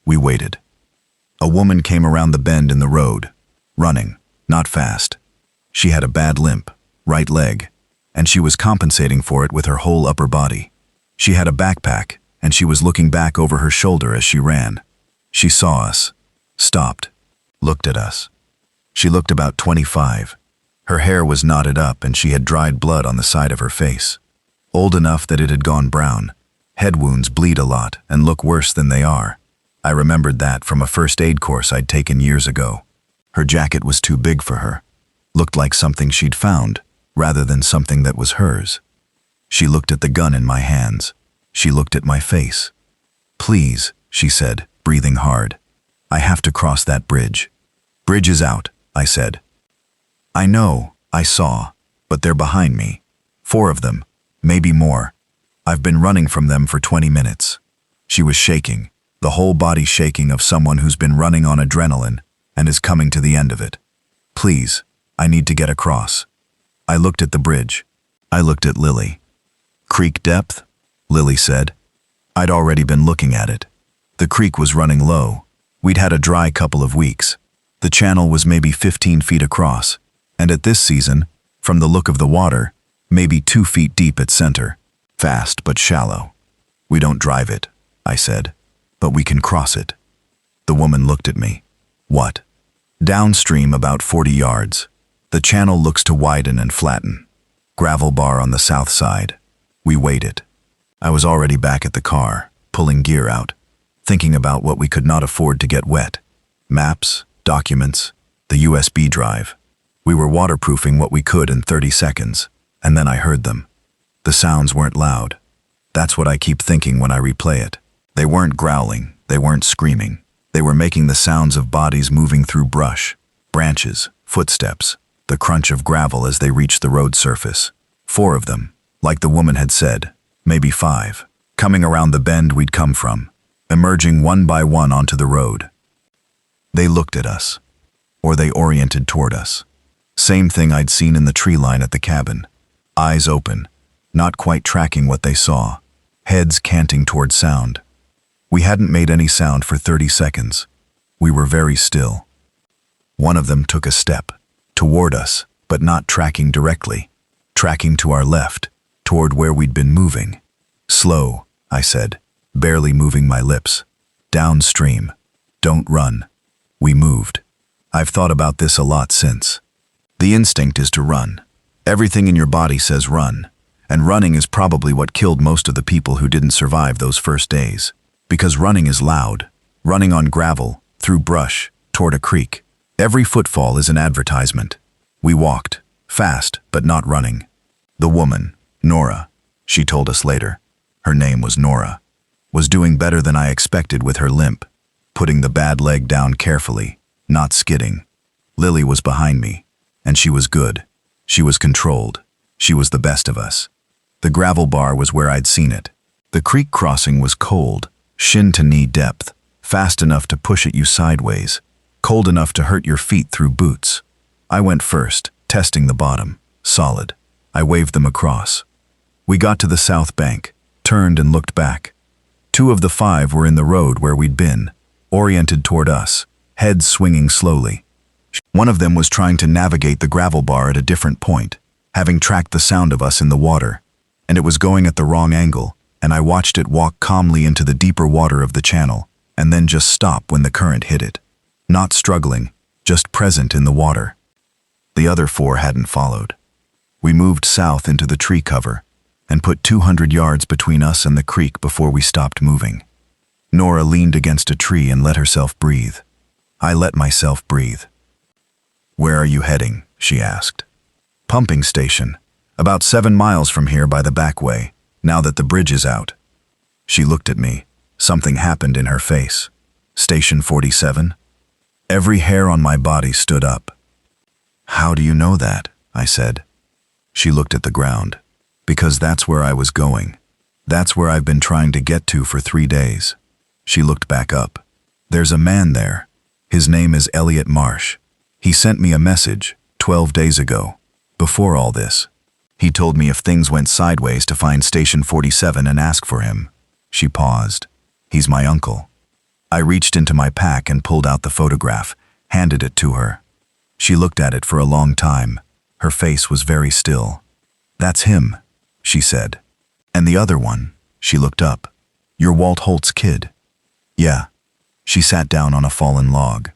We waited. A woman came around the bend in the road, running, not fast. She had a bad limp, right leg, and she was compensating for it with her whole upper body. She had a backpack, and she was looking back over her shoulder as she ran. She saw us, stopped, looked at us. She looked about 25. Her hair was knotted up and she had dried blood on the side of her face. Old enough that it had gone brown. Head wounds bleed a lot and look worse than they are. I remembered that from a first aid course I'd taken years ago. Her jacket was too big for her. Looked like something she'd found, rather than something that was hers. She looked at the gun in my hands. She looked at my face. "Please," she said, breathing hard. "I have to cross that bridge." "Bridge is out," I said. "I know, I saw, but they're behind me. 4 of them, maybe more. I've been running from them for 20 minutes. She was shaking, the whole body shaking of someone who's been running on adrenaline and is coming to the end of it. "Please, I need to get across." I looked at the bridge. I looked at Lily. "Creek depth?" Lily said. I'd already been looking at it. The creek was running low. We'd had a dry couple of weeks. The channel was maybe 15 feet across, and at this season, from the look of the water, maybe 2 feet deep at center. Fast but shallow. "We don't drive it," I said, "but we can cross it." The woman looked at me. "What?" "Downstream about 40 yards. The channel looks to widen and flatten. Gravel bar on the south side. We waited." I was already back at the car, pulling gear out, thinking about what we could not afford to get wet. Maps, documents, the USB drive. We were waterproofing what we could in 30 seconds, and then I heard them. The sounds weren't loud. That's what I keep thinking when I replay it. They weren't growling, they weren't screaming. They were making the sounds of bodies moving through brush, branches, footsteps, the crunch of gravel as they reached the road surface. 4 of them, like the woman had said, maybe 5, coming around the bend we'd come from, emerging one by one onto the road. They looked at us, or they oriented toward us. Same thing I'd seen in the tree line at the cabin. Eyes open, not quite tracking what they saw, heads canting toward sound. We hadn't made any sound for 30 seconds. We were very still. One of them took a step, toward us, but not tracking directly, tracking to our left, toward where we'd been moving. "Slow," I said, barely moving my lips. "Downstream. Don't run." We moved. I've thought about this a lot since. The instinct is to run. Everything in your body says run, and running is probably what killed most of the people who didn't survive those first days. Because running is loud, running on gravel, through brush, toward a creek. Every footfall is an advertisement. We walked, fast but not running. The woman, Nora, she told us later, her name was Nora, was doing better than I expected with her limp, putting the bad leg down carefully, not skidding. Lily was behind me, and she was good. She was controlled. She was the best of us. The gravel bar was where I'd seen it. The creek crossing was cold, shin-to-knee depth, fast enough to push at you sideways, cold enough to hurt your feet through boots. I went first, testing the bottom, solid. I waved them across. We got to the south bank, turned and looked back. 2 of the 5 were in the road where we'd been, oriented toward us, heads swinging slowly. One of them was trying to navigate the gravel bar at a different point, having tracked the sound of us in the water, and it was going at the wrong angle, and I watched it walk calmly into the deeper water of the channel, and then just stop when the current hit it. Not struggling, just present in the water. The other 4 hadn't followed. We moved south into the tree cover, and put 200 yards between us and the creek before we stopped moving. Nora leaned against a tree and let herself breathe. I let myself breathe. "Where are you heading?" she asked. "Pumping station. About 7 miles from here by the back way, now that the bridge is out." She looked at me. Something happened in her face. "Station 47? Every hair on my body stood up. "How do you know that?" I said. She looked at the ground. "Because that's where I was going. That's where I've been trying to get to for 3 days. She looked back up. "There's a man there. His name is Elliot Marsh. He sent me a message 12 days ago, before all this. He told me if things went sideways to find Station 47 and ask for him." She paused. "He's my uncle." I reached into my pack and pulled out the photograph, handed it to her. She looked at it for a long time. Her face was very still. "That's him," she said. "And the other one," she looked up. You're Walt Holt's kid." "Yeah." She sat down on a fallen log.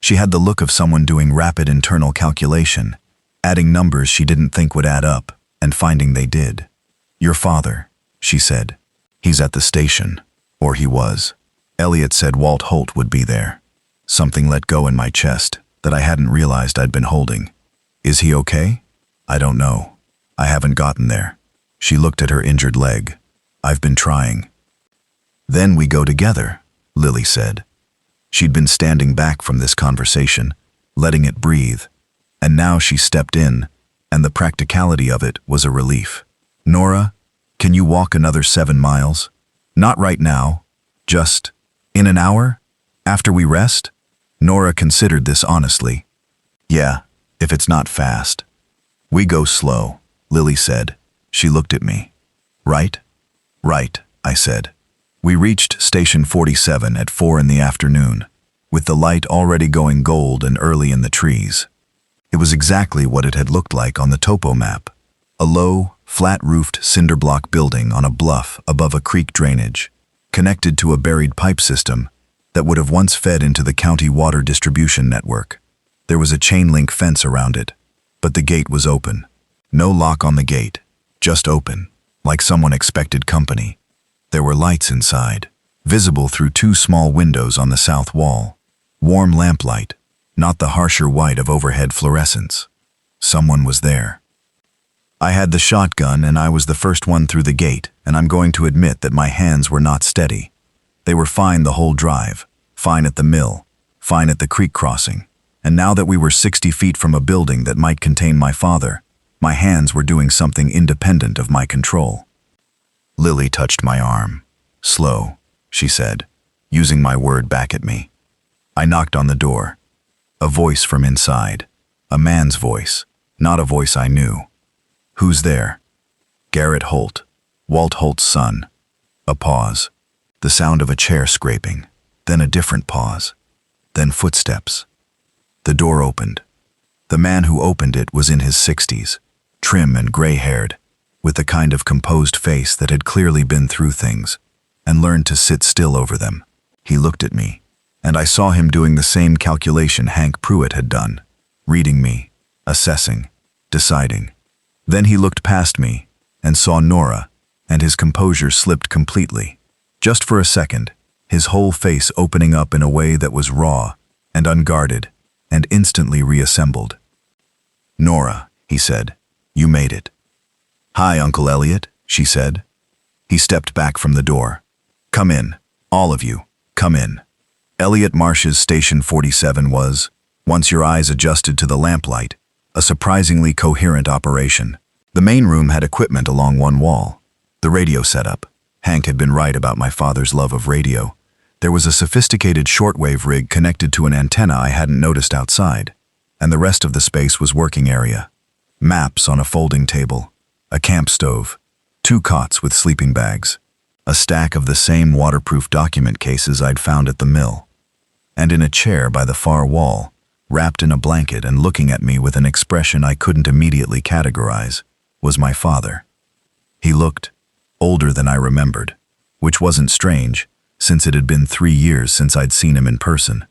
She had the look of someone doing rapid internal calculation, adding numbers she didn't think would add up, and finding they did. "Your father," she said. "He's at the station. Or he was." Elliot said Walt Holt would be there. Something let go in my chest that I hadn't realized I'd been holding. "Is he okay?" "I don't know. I haven't gotten there." She looked at her injured leg. "I've been trying." "Then we go together," Lily said. She'd been standing back from this conversation, letting it breathe, and now she stepped in, and the practicality of it was a relief. "Nora, can you walk another 7 miles? Not right now. Just in an hour? After we rest?" Nora considered this honestly. "Yeah, if it's not fast." "We go slow," Lily said. She looked at me. "Right?" "Right," I said. We reached Station 47 at 4 in the afternoon, with the light already going gold and early in the trees. It was exactly what it had looked like on the topo map. A low, flat-roofed cinder block building on a bluff above a creek drainage, connected to a buried pipe system that would have once fed into the county water distribution network. There was a chain-link fence around it, but the gate was open. No lock on the gate, just open, like someone expected company. There were lights inside, visible through 2 small windows on the south wall. Warm lamplight, not the harsher white of overhead fluorescence. Someone was there. I had the shotgun and I was the first one through the gate, and I'm going to admit that my hands were not steady. They were fine the whole drive, fine at the mill, fine at the creek crossing, and now that we were 60 feet from a building that might contain my father, my hands were doing something independent of my control. Lily touched my arm. "Slow," she said, using my word back at me. I knocked on the door. A voice from inside. A man's voice, not a voice I knew. "Who's there?" "Garrett Holt, Walt Holt's son." A pause. The sound of a chair scraping. Then a different pause. Then footsteps. The door opened. The man who opened it was in his 60s, trim and gray-haired, with the kind of composed face that had clearly been through things and learned to sit still over them. He looked at me, and I saw him doing the same calculation Hank Pruitt had done, reading me, assessing, deciding. Then he looked past me and saw Nora, and his composure slipped completely. Just for a second, his whole face opening up in a way that was raw and unguarded and instantly reassembled. "Nora," he said, "you made it." "Hi, Uncle Elliot," she said. He stepped back from the door. "Come in, all of you, come in." Elliot Marsh's Station 47 was, once your eyes adjusted to the lamplight, a surprisingly coherent operation. The main room had equipment along one wall. The radio setup. Hank had been right about my father's love of radio. There was a sophisticated shortwave rig connected to an antenna I hadn't noticed outside, and the rest of the space was working area. Maps on a folding table, a camp stove, 2 cots with sleeping bags, a stack of the same waterproof document cases I'd found at the mill, and in a chair by the far wall, wrapped in a blanket and looking at me with an expression I couldn't immediately categorize, was my father. He looked older than I remembered, which wasn't strange, since it had been 3 years since I'd seen him in person.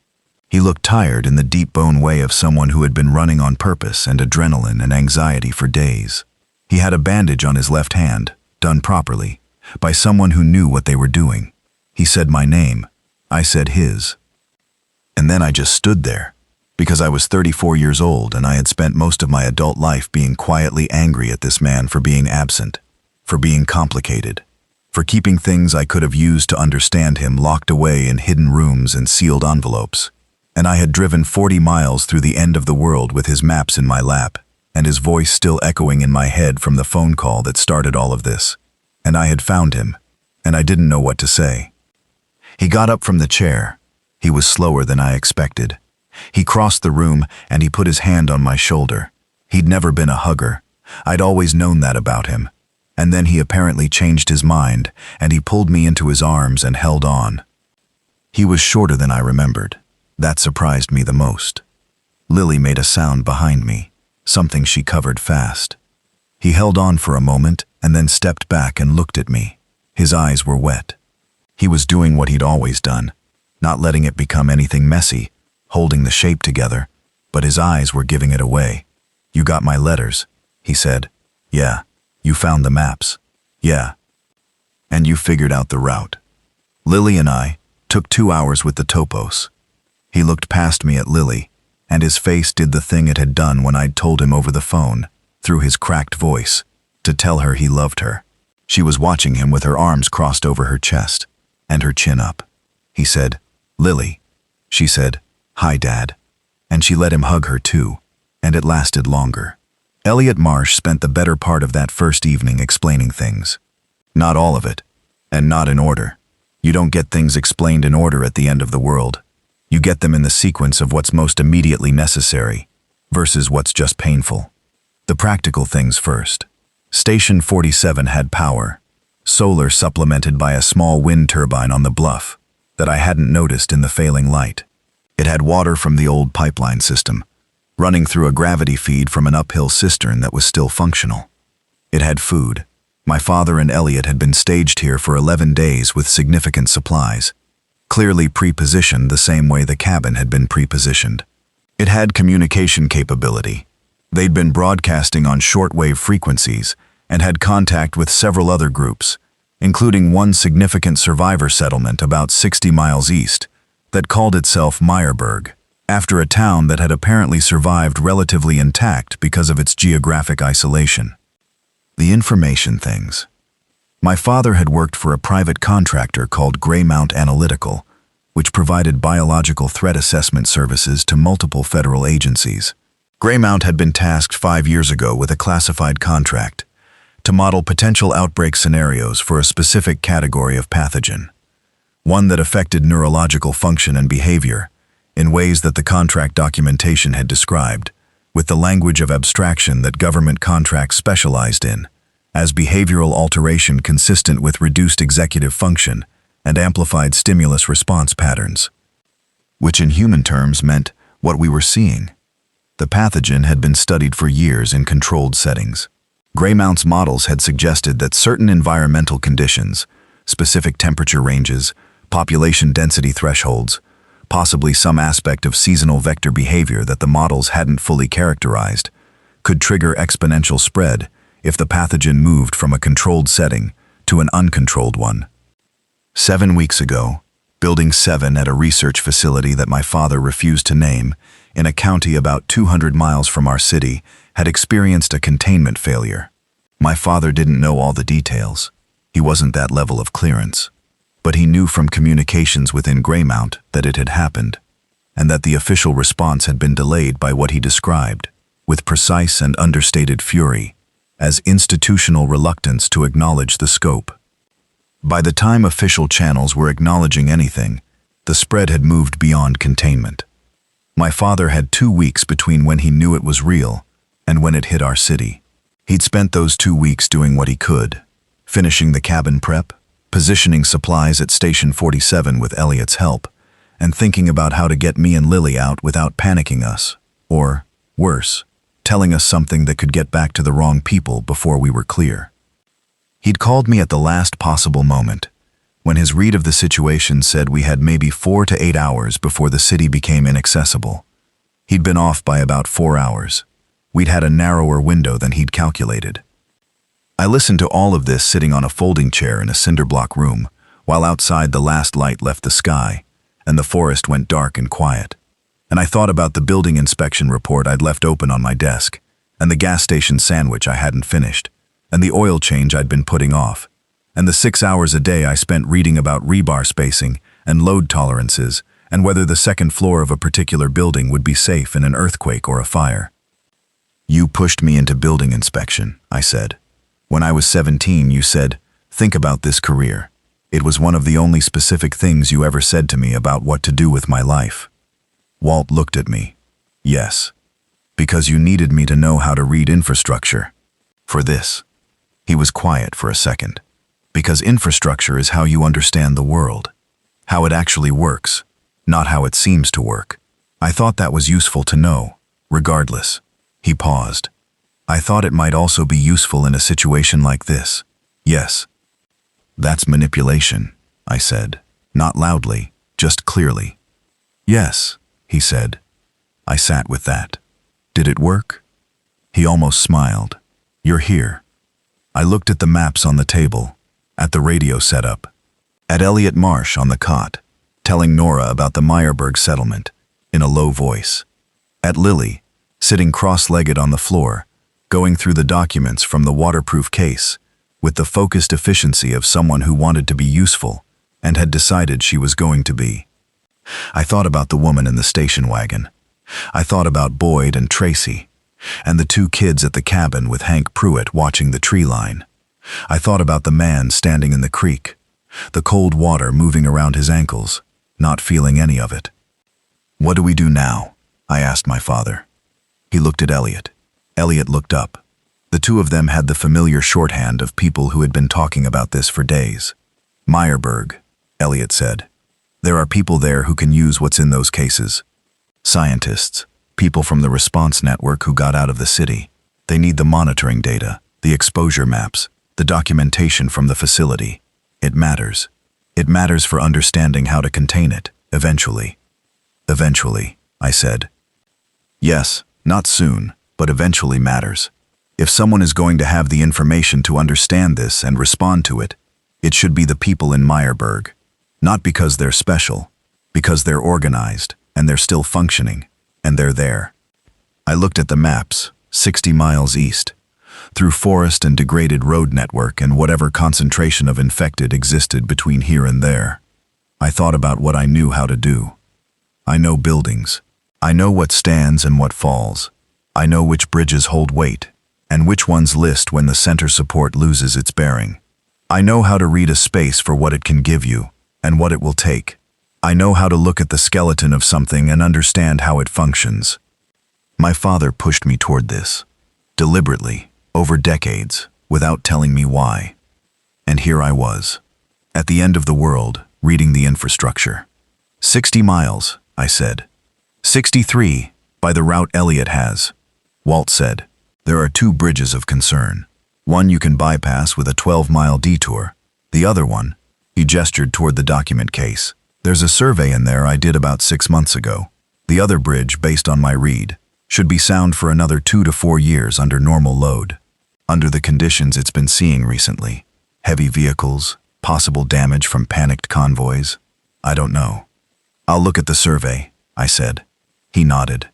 He looked tired in the deep-bone way of someone who had been running on purpose and adrenaline and anxiety for days. He had a bandage on his left hand, done properly, by someone who knew what they were doing. He said my name. I said his. And then I just stood there, because I was 34 years old and I had spent most of my adult life being quietly angry at this man for being absent, for being complicated, for keeping things I could have used to understand him locked away in hidden rooms and sealed envelopes. And I had driven 40 miles through the end of the world with his maps in my lap, and his voice still echoing in my head from the phone call that started all of this. And I had found him, and I didn't know what to say. He got up from the chair. He was slower than I expected. He crossed the room, and he put his hand on my shoulder. He'd never been a hugger. I'd always known that about him. And then he apparently changed his mind, and he pulled me into his arms and held on. He was shorter than I remembered. That surprised me the most. Lily made a sound behind me, something she covered fast. He held on for a moment and then stepped back and looked at me. His eyes were wet. He was doing what he'd always done, not letting it become anything messy, holding the shape together, but his eyes were giving it away. "You got my letters," he said. "Yeah." "You found the maps." "Yeah." "And you figured out the route." Lily and I took 2 hours with the topos. He looked past me at Lily, and his face did the thing it had done when I'd told him over the phone, through his cracked voice, to tell her he loved her. She was watching him with her arms crossed over her chest, and her chin up. He said, "Lily." She said, "Hi, Dad." And she let him hug her too, and it lasted longer. Elliot Marsh spent the better part of that first evening explaining things. Not all of it, and not in order. You don't get things explained in order at the end of the world. You get them in the sequence of what's most immediately necessary versus what's just painful. The practical things first. Station 47 had power, solar supplemented by a small wind turbine on the bluff that I hadn't noticed in the failing light. It had water from the old pipeline system, running through a gravity feed from an uphill cistern that was still functional. It had food. My father and Elliot had been staged here for 11 days with significant supplies, clearly pre-positioned the same way the cabin had been pre-positioned. It had communication capability. They'd been broadcasting on shortwave frequencies and had contact with several other groups, including one significant survivor settlement about 60 miles east that called itself Meyerburg, after a town that had apparently survived relatively intact because of its geographic isolation. The information things. My father had worked for a private contractor called Greymount Analytical, which provided biological threat assessment services to multiple federal agencies. Greymount had been tasked 5 years ago with a classified contract to model potential outbreak scenarios for a specific category of pathogen, one that affected neurological function and behavior in ways that the contract documentation had described, with the language of abstraction that government contracts specialized in, as behavioral alteration consistent with reduced executive function and amplified stimulus response patterns, which in human terms meant what we were seeing. The pathogen had been studied for years in controlled settings. Greymount's models had suggested that certain environmental conditions, specific temperature ranges, population density thresholds, possibly some aspect of seasonal vector behavior that the models hadn't fully characterized, could trigger exponential spread if the pathogen moved from a controlled setting to an uncontrolled one. 7 weeks ago, Building 7 at a research facility that my father refused to name, in a county about 200 miles from our city, had experienced a containment failure. My father didn't know all the details. He wasn't that level of clearance. But he knew from communications within Greymount that it had happened, and that the official response had been delayed by what he described, with precise and understated fury, as institutional reluctance to acknowledge the scope. By the time official channels were acknowledging anything, the spread had moved beyond containment. My father had 2 weeks between when he knew it was real and when it hit our city. He'd spent those 2 weeks doing what he could, finishing the cabin prep, positioning supplies at Station 47 with Elliot's help, and thinking about how to get me and Lily out without panicking us, or, worse, telling us something that could get back to the wrong people before we were clear. He'd called me at the last possible moment, when his read of the situation said we had maybe 4 to 8 hours before the city became inaccessible. He'd been off by about 4 hours. We'd had a narrower window than he'd calculated. I listened to all of this sitting on a folding chair in a cinder block room, while outside the last light left the sky, and the forest went dark and quiet. And I thought about the building inspection report I'd left open on my desk, and the gas station sandwich I hadn't finished, and the oil change I'd been putting off, and the 6 hours a day I spent reading about rebar spacing and load tolerances, and whether the second floor of a particular building would be safe in an earthquake or a fire. "You pushed me into building inspection," I said. "When I was 17, you said, 'Think about this career.' It was one of the only specific things you ever said to me about what to do with my life." Walt looked at me. "Yes, because you needed me to know how to read infrastructure. For this." He was quiet for a second. "Because infrastructure is how you understand the world. How it actually works, not how it seems to work. I thought that was useful to know, regardless." He paused. "I thought it might also be useful in a situation like this." "Yes." "That's manipulation," I said, not loudly, just clearly. Yes, he said. I sat with that. Did it work? He almost smiled. You're here. I looked at the maps on the table, at the radio setup, at Elliot Marsh on the cot, telling Nora about the Meyerberg settlement, in a low voice, at Lily, sitting cross-legged on the floor, going through the documents from the waterproof case, with the focused efficiency of someone who wanted to be useful and had decided she was going to be. I thought about the woman in the station wagon. I thought about Boyd and Tracy, and the two kids at the cabin with Hank Pruitt watching the tree line. I thought about the man standing in the creek, the cold water moving around his ankles, not feeling any of it. What do we do now? I asked my father. He looked at Elliot. Elliot looked up. The two of them had the familiar shorthand of people who had been talking about this for days. Meyerberg, Elliot said. There are people there who can use what's in those cases. Scientists, people from the response network who got out of the city. They need the monitoring data, the exposure maps, the documentation from the facility. It matters. It matters for understanding how to contain it, eventually. Eventually, I said. Yes, not soon, but eventually matters. If someone is going to have the information to understand this and respond to it, it should be the people in Meyerberg. Not because they're special, because they're organized, and they're still functioning, and they're there. I looked at the maps, 60 miles east, through forest and degraded road network and whatever concentration of infected existed between here and there. I thought about what I knew how to do. I know buildings. I know what stands and what falls. I know which bridges hold weight, and which ones list when the center support loses its bearing. I know how to read a space for what it can give you, and what it will take. I know how to look at the skeleton of something and understand how it functions. My father pushed me toward this, deliberately, over decades, without telling me why. And here I was, at the end of the world, reading the infrastructure. 60 miles, I said. 63, by the route Elliot has. Walt said, there are two bridges of concern. One you can bypass with a 12-mile detour. The other one, he gestured toward the document case. There's a survey in there I did about 6 months ago. The other bridge, based on my read, should be sound for another 2 to 4 years under normal load. Under the conditions it's been seeing recently. Heavy vehicles, possible damage from panicked convoys. I don't know. I'll look at the survey, I said. He nodded.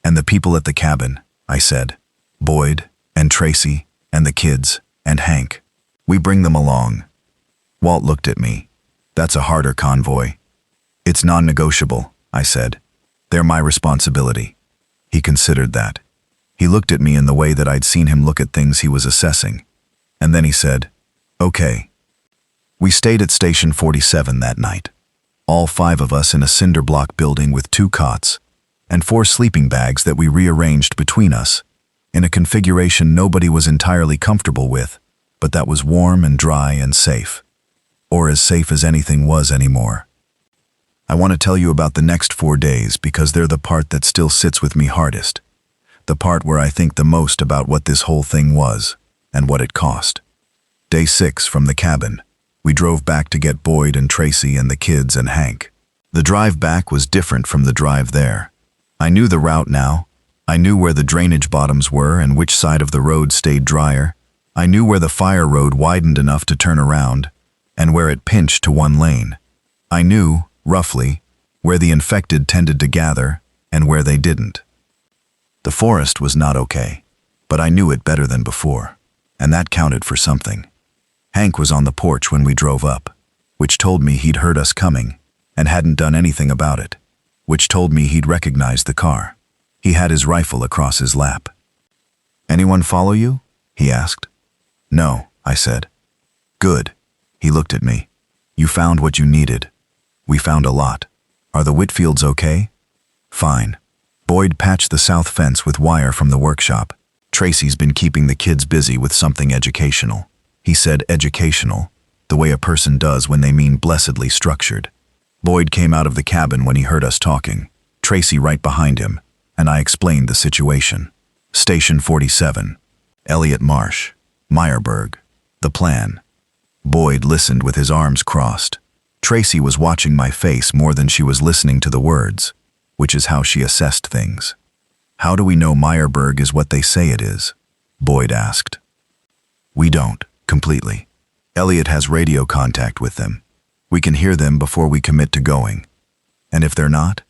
And the people at the cabin, I said. Boyd, and Tracy, and the kids, and Hank. We bring them along. Walt looked at me. That's a harder convoy. It's non-negotiable, I said. They're my responsibility. He considered that. He looked at me in the way that I'd seen him look at things he was assessing. And then he said, okay. We stayed at Station 47 that night. All 5 of us in a cinder block building with 2 cots and 4 sleeping bags that we rearranged between us in a configuration nobody was entirely comfortable with, but that was warm and dry and safe. Or as safe as anything was anymore. I want to tell you about the next 4 days because they're the part that still sits with me hardest. The part where I think the most about what this whole thing was and what it cost. Day 6 from the cabin. We drove back to get Boyd and Tracy and the kids and Hank. The drive back was different from the drive there. I knew the route now. I knew where the drainage bottoms were and which side of the road stayed drier. I knew where the fire road widened enough to turn around and where it pinched to 1 lane. I knew, roughly, where the infected tended to gather and where they didn't. The forest was not okay, but I knew it better than before, and that counted for something. Hank was on the porch when we drove up, which told me he'd heard us coming and hadn't done anything about it, which told me he'd recognized the car. He had his rifle across his lap. Anyone follow you? He asked. No, I said. Good. He looked at me. You found what you needed. We found a lot. Are the Whitfields okay? Fine. Boyd patched the south fence with wire from the workshop. Tracy's been keeping the kids busy with something educational. He said educational, the way a person does when they mean blessedly structured. Boyd came out of the cabin when he heard us talking, Tracy right behind him, and I explained the situation. Station 47, Elliot Marsh, Meyerberg, the plan. Boyd listened with his arms crossed. Tracy was watching my face more than she was listening to the words, which is how she assessed things. "How do we know Meyerberg is what they say it is?" Boyd asked. "We don't, completely. Elliot has radio contact with them. We can hear them before we commit to going. And if they're not,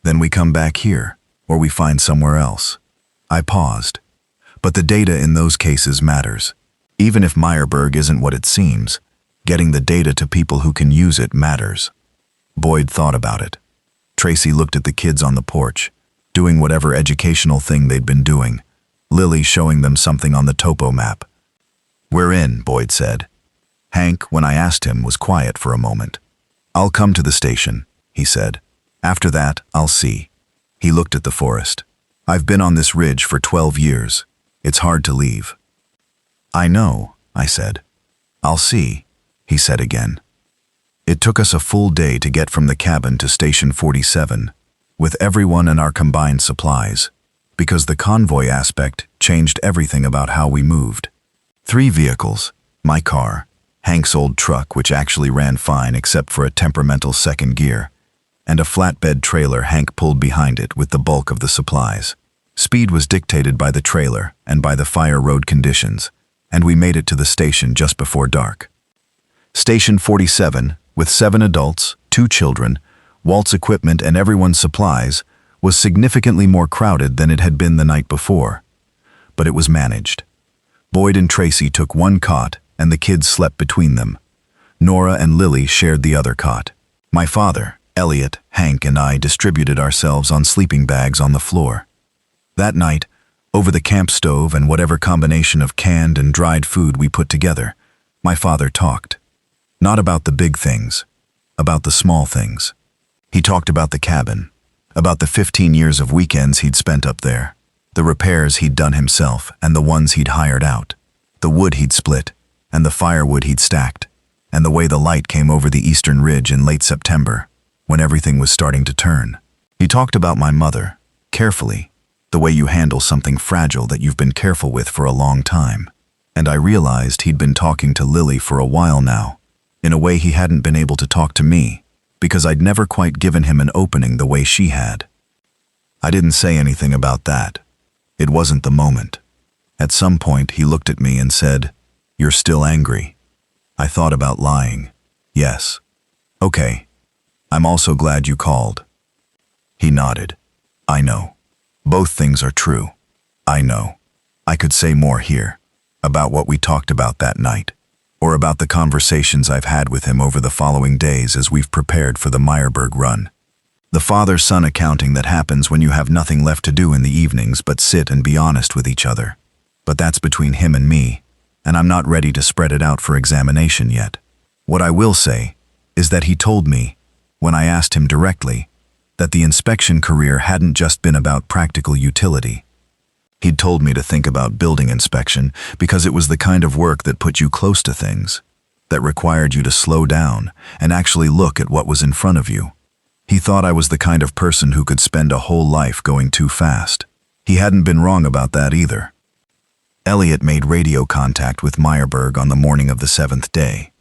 then we come back here, or we find somewhere else." I paused. But the data in those cases matters. Even if Meyerberg isn't what it seems, getting the data to people who can use it matters. Boyd thought about it. Tracy looked at the kids on the porch, doing whatever educational thing they'd been doing, Lily showing them something on the topo map. "We're in," Boyd said. Hank, when I asked him, was quiet for a moment. "I'll come to the station," he said. "After that, I'll see." He looked at the forest. "I've been on this ridge for 12 years. It's hard to leave." "I know," I said. "I'll see," he said again. It took us a full day to get from the cabin to Station 47, with everyone and our combined supplies, because the convoy aspect changed everything about how we moved. 3 vehicles, my car, Hank's old truck, which actually ran fine except for a temperamental second gear, and a flatbed trailer Hank pulled behind it with the bulk of the supplies. Speed was dictated by the trailer and by the fire road conditions, and we made it to the station just before dark. Station 47, with 7 adults, 2 children, Walt's equipment and everyone's supplies, was significantly more crowded than it had been the night before. But it was managed. Boyd and Tracy took 1 cot, and the kids slept between them. Nora and Lily shared the other cot. My father, Elliot, Hank, and I distributed ourselves on sleeping bags on the floor. That night, over the camp stove and whatever combination of canned and dried food we put together, my father talked. Not about the big things, about the small things. He talked about the cabin, about the 15 years of weekends he'd spent up there, the repairs he'd done himself and the ones he'd hired out, the wood he'd split and the firewood he'd stacked, and the way the light came over the eastern ridge in late September, when everything was starting to turn. He talked about my mother, carefully, the way you handle something fragile that you've been careful with for a long time. And I realized he'd been talking to Lily for a while now, in a way he hadn't been able to talk to me, because I'd never quite given him an opening the way she had. I didn't say anything about that. It wasn't the moment. At some point he looked at me and said, "You're still angry." I thought about lying. "Yes." "Okay. I'm also glad you called." He nodded. "I know. Both things are true. I know." I could say more here, about what we talked about that night, or about the conversations I've had with him over the following days as we've prepared for the Meyerberg run. The father-son accounting that happens when you have nothing left to do in the evenings but sit and be honest with each other. But that's between him and me, and I'm not ready to spread it out for examination yet. What I will say is that he told me, when I asked him directly, that the inspection career hadn't just been about practical utility. He'd told me to think about building inspection because it was the kind of work that put you close to things, that required you to slow down and actually look at what was in front of you. He thought I was the kind of person who could spend a whole life going too fast. He hadn't been wrong about that either. Elliot made radio contact with Meyerberg on the morning of the 7th day.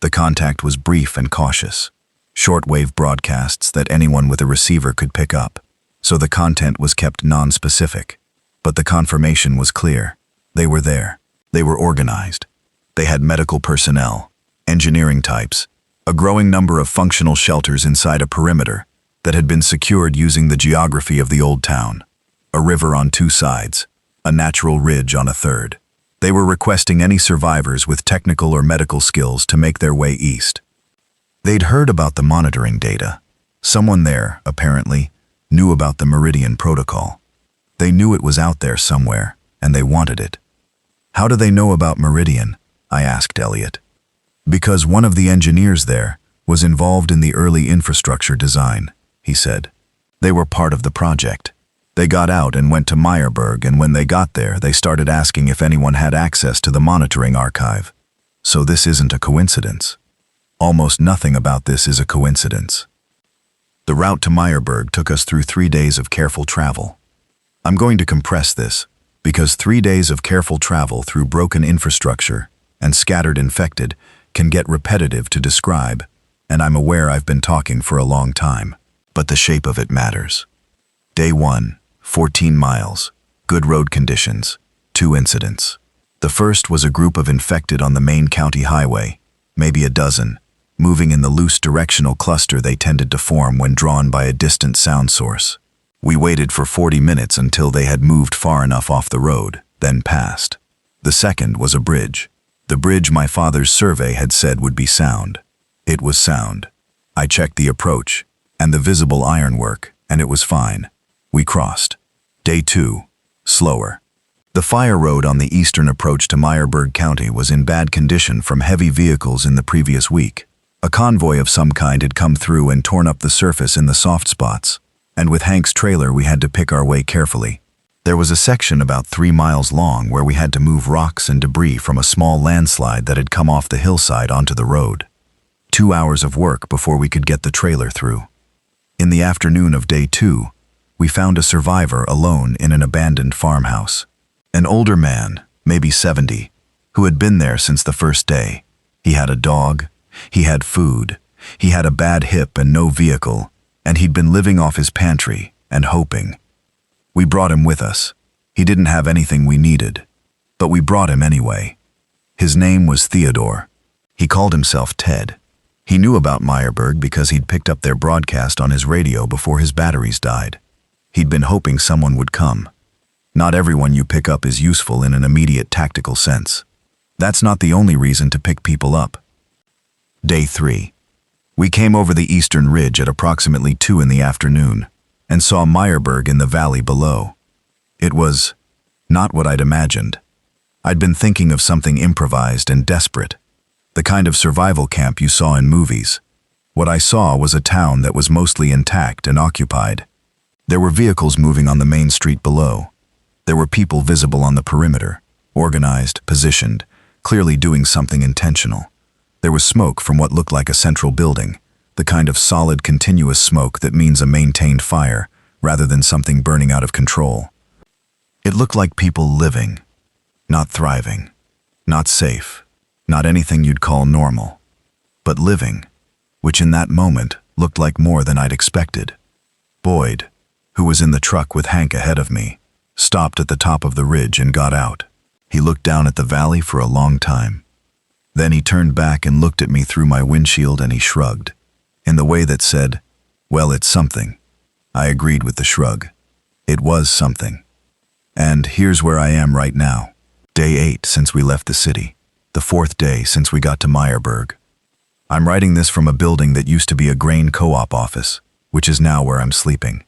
The contact was brief and cautious. Shortwave broadcasts that anyone with a receiver could pick up, so the content was kept non-specific. But the confirmation was clear. They were there. They were organized. They had medical personnel, engineering types, a growing number of functional shelters inside a perimeter that had been secured using the geography of the old town. A river on 2 sides, a natural ridge on a 3rd. They were requesting any survivors with technical or medical skills to make their way east. They'd heard about the monitoring data. Someone there, apparently, knew about the Meridian Protocol. They knew it was out there somewhere, and they wanted it. "How do they know about Meridian?" I asked Elliot. "Because one of the engineers there was involved in the early infrastructure design," he said. "They were part of the project. They got out and went to Meyerberg, and when they got there, they started asking if anyone had access to the monitoring archive. So this isn't a coincidence. Almost nothing about this is a coincidence." The route to Meyerberg took us through 3 days of careful travel. I'm going to compress this, because 3 days of careful travel through broken infrastructure and scattered infected can get repetitive to describe, and I'm aware I've been talking for a long time, but the shape of it matters. Day 1, 14 miles, good road conditions, 2 incidents. The first was a group of infected on the main county highway, maybe a dozen, moving in the loose directional cluster they tended to form when drawn by a distant sound source. We waited for 40 minutes until they had moved far enough off the road, then passed. The second was a bridge. The bridge my father's survey had said would be sound. It was sound. I checked the approach and the visible ironwork, and it was fine. We crossed. Day 2, slower. The fire road on the eastern approach to Meyerburg County was in bad condition from heavy vehicles in the previous week. A convoy of some kind had come through and torn up the surface in the soft spots, and with Hank's trailer we had to pick our way carefully. There was a section about 3 miles long where we had to move rocks and debris from a small landslide that had come off the hillside onto the road. 2 hours of work before we could get the trailer through. In the afternoon of day 2, we found a survivor alone in an abandoned farmhouse. An older man, maybe 70, who had been there since the first day. He had a dog, he had food, he had a bad hip and no vehicle, and he'd been living off his pantry and hoping. We brought him with us. He didn't have anything we needed, but we brought him anyway. His name was Theodore. He called himself Ted. He knew about Meyerburg because he'd picked up their broadcast on his radio before his batteries died. He'd been hoping someone would come. Not everyone you pick up is useful in an immediate tactical sense. That's not the only reason to pick people up. Day 3. We came over the eastern ridge at approximately 2 in the afternoon and saw Meyerburg in the valley below. It was not what I'd imagined. I'd been thinking of something improvised and desperate, the kind of survival camp you saw in movies. What I saw was a town that was mostly intact and occupied. There were vehicles moving on the main street below. There were people visible on the perimeter, organized, positioned, clearly doing something intentional. There was smoke from what looked like a central building, the kind of solid, continuous smoke that means a maintained fire, rather than something burning out of control. It looked like people living, not thriving, not safe, not anything you'd call normal, but living, which in that moment looked like more than I'd expected. Boyd, who was in the truck with Hank ahead of me, stopped at the top of the ridge and got out. He looked down at the valley for a long time. Then he turned back and looked at me through my windshield and he shrugged, in the way that said, "Well, it's something." I agreed with the shrug. It was something. And here's where I am right now. Day 8 since we left the city. The 4th day since we got to Meyerburg. I'm writing this from a building that used to be a grain co-op office, which is now where I'm sleeping.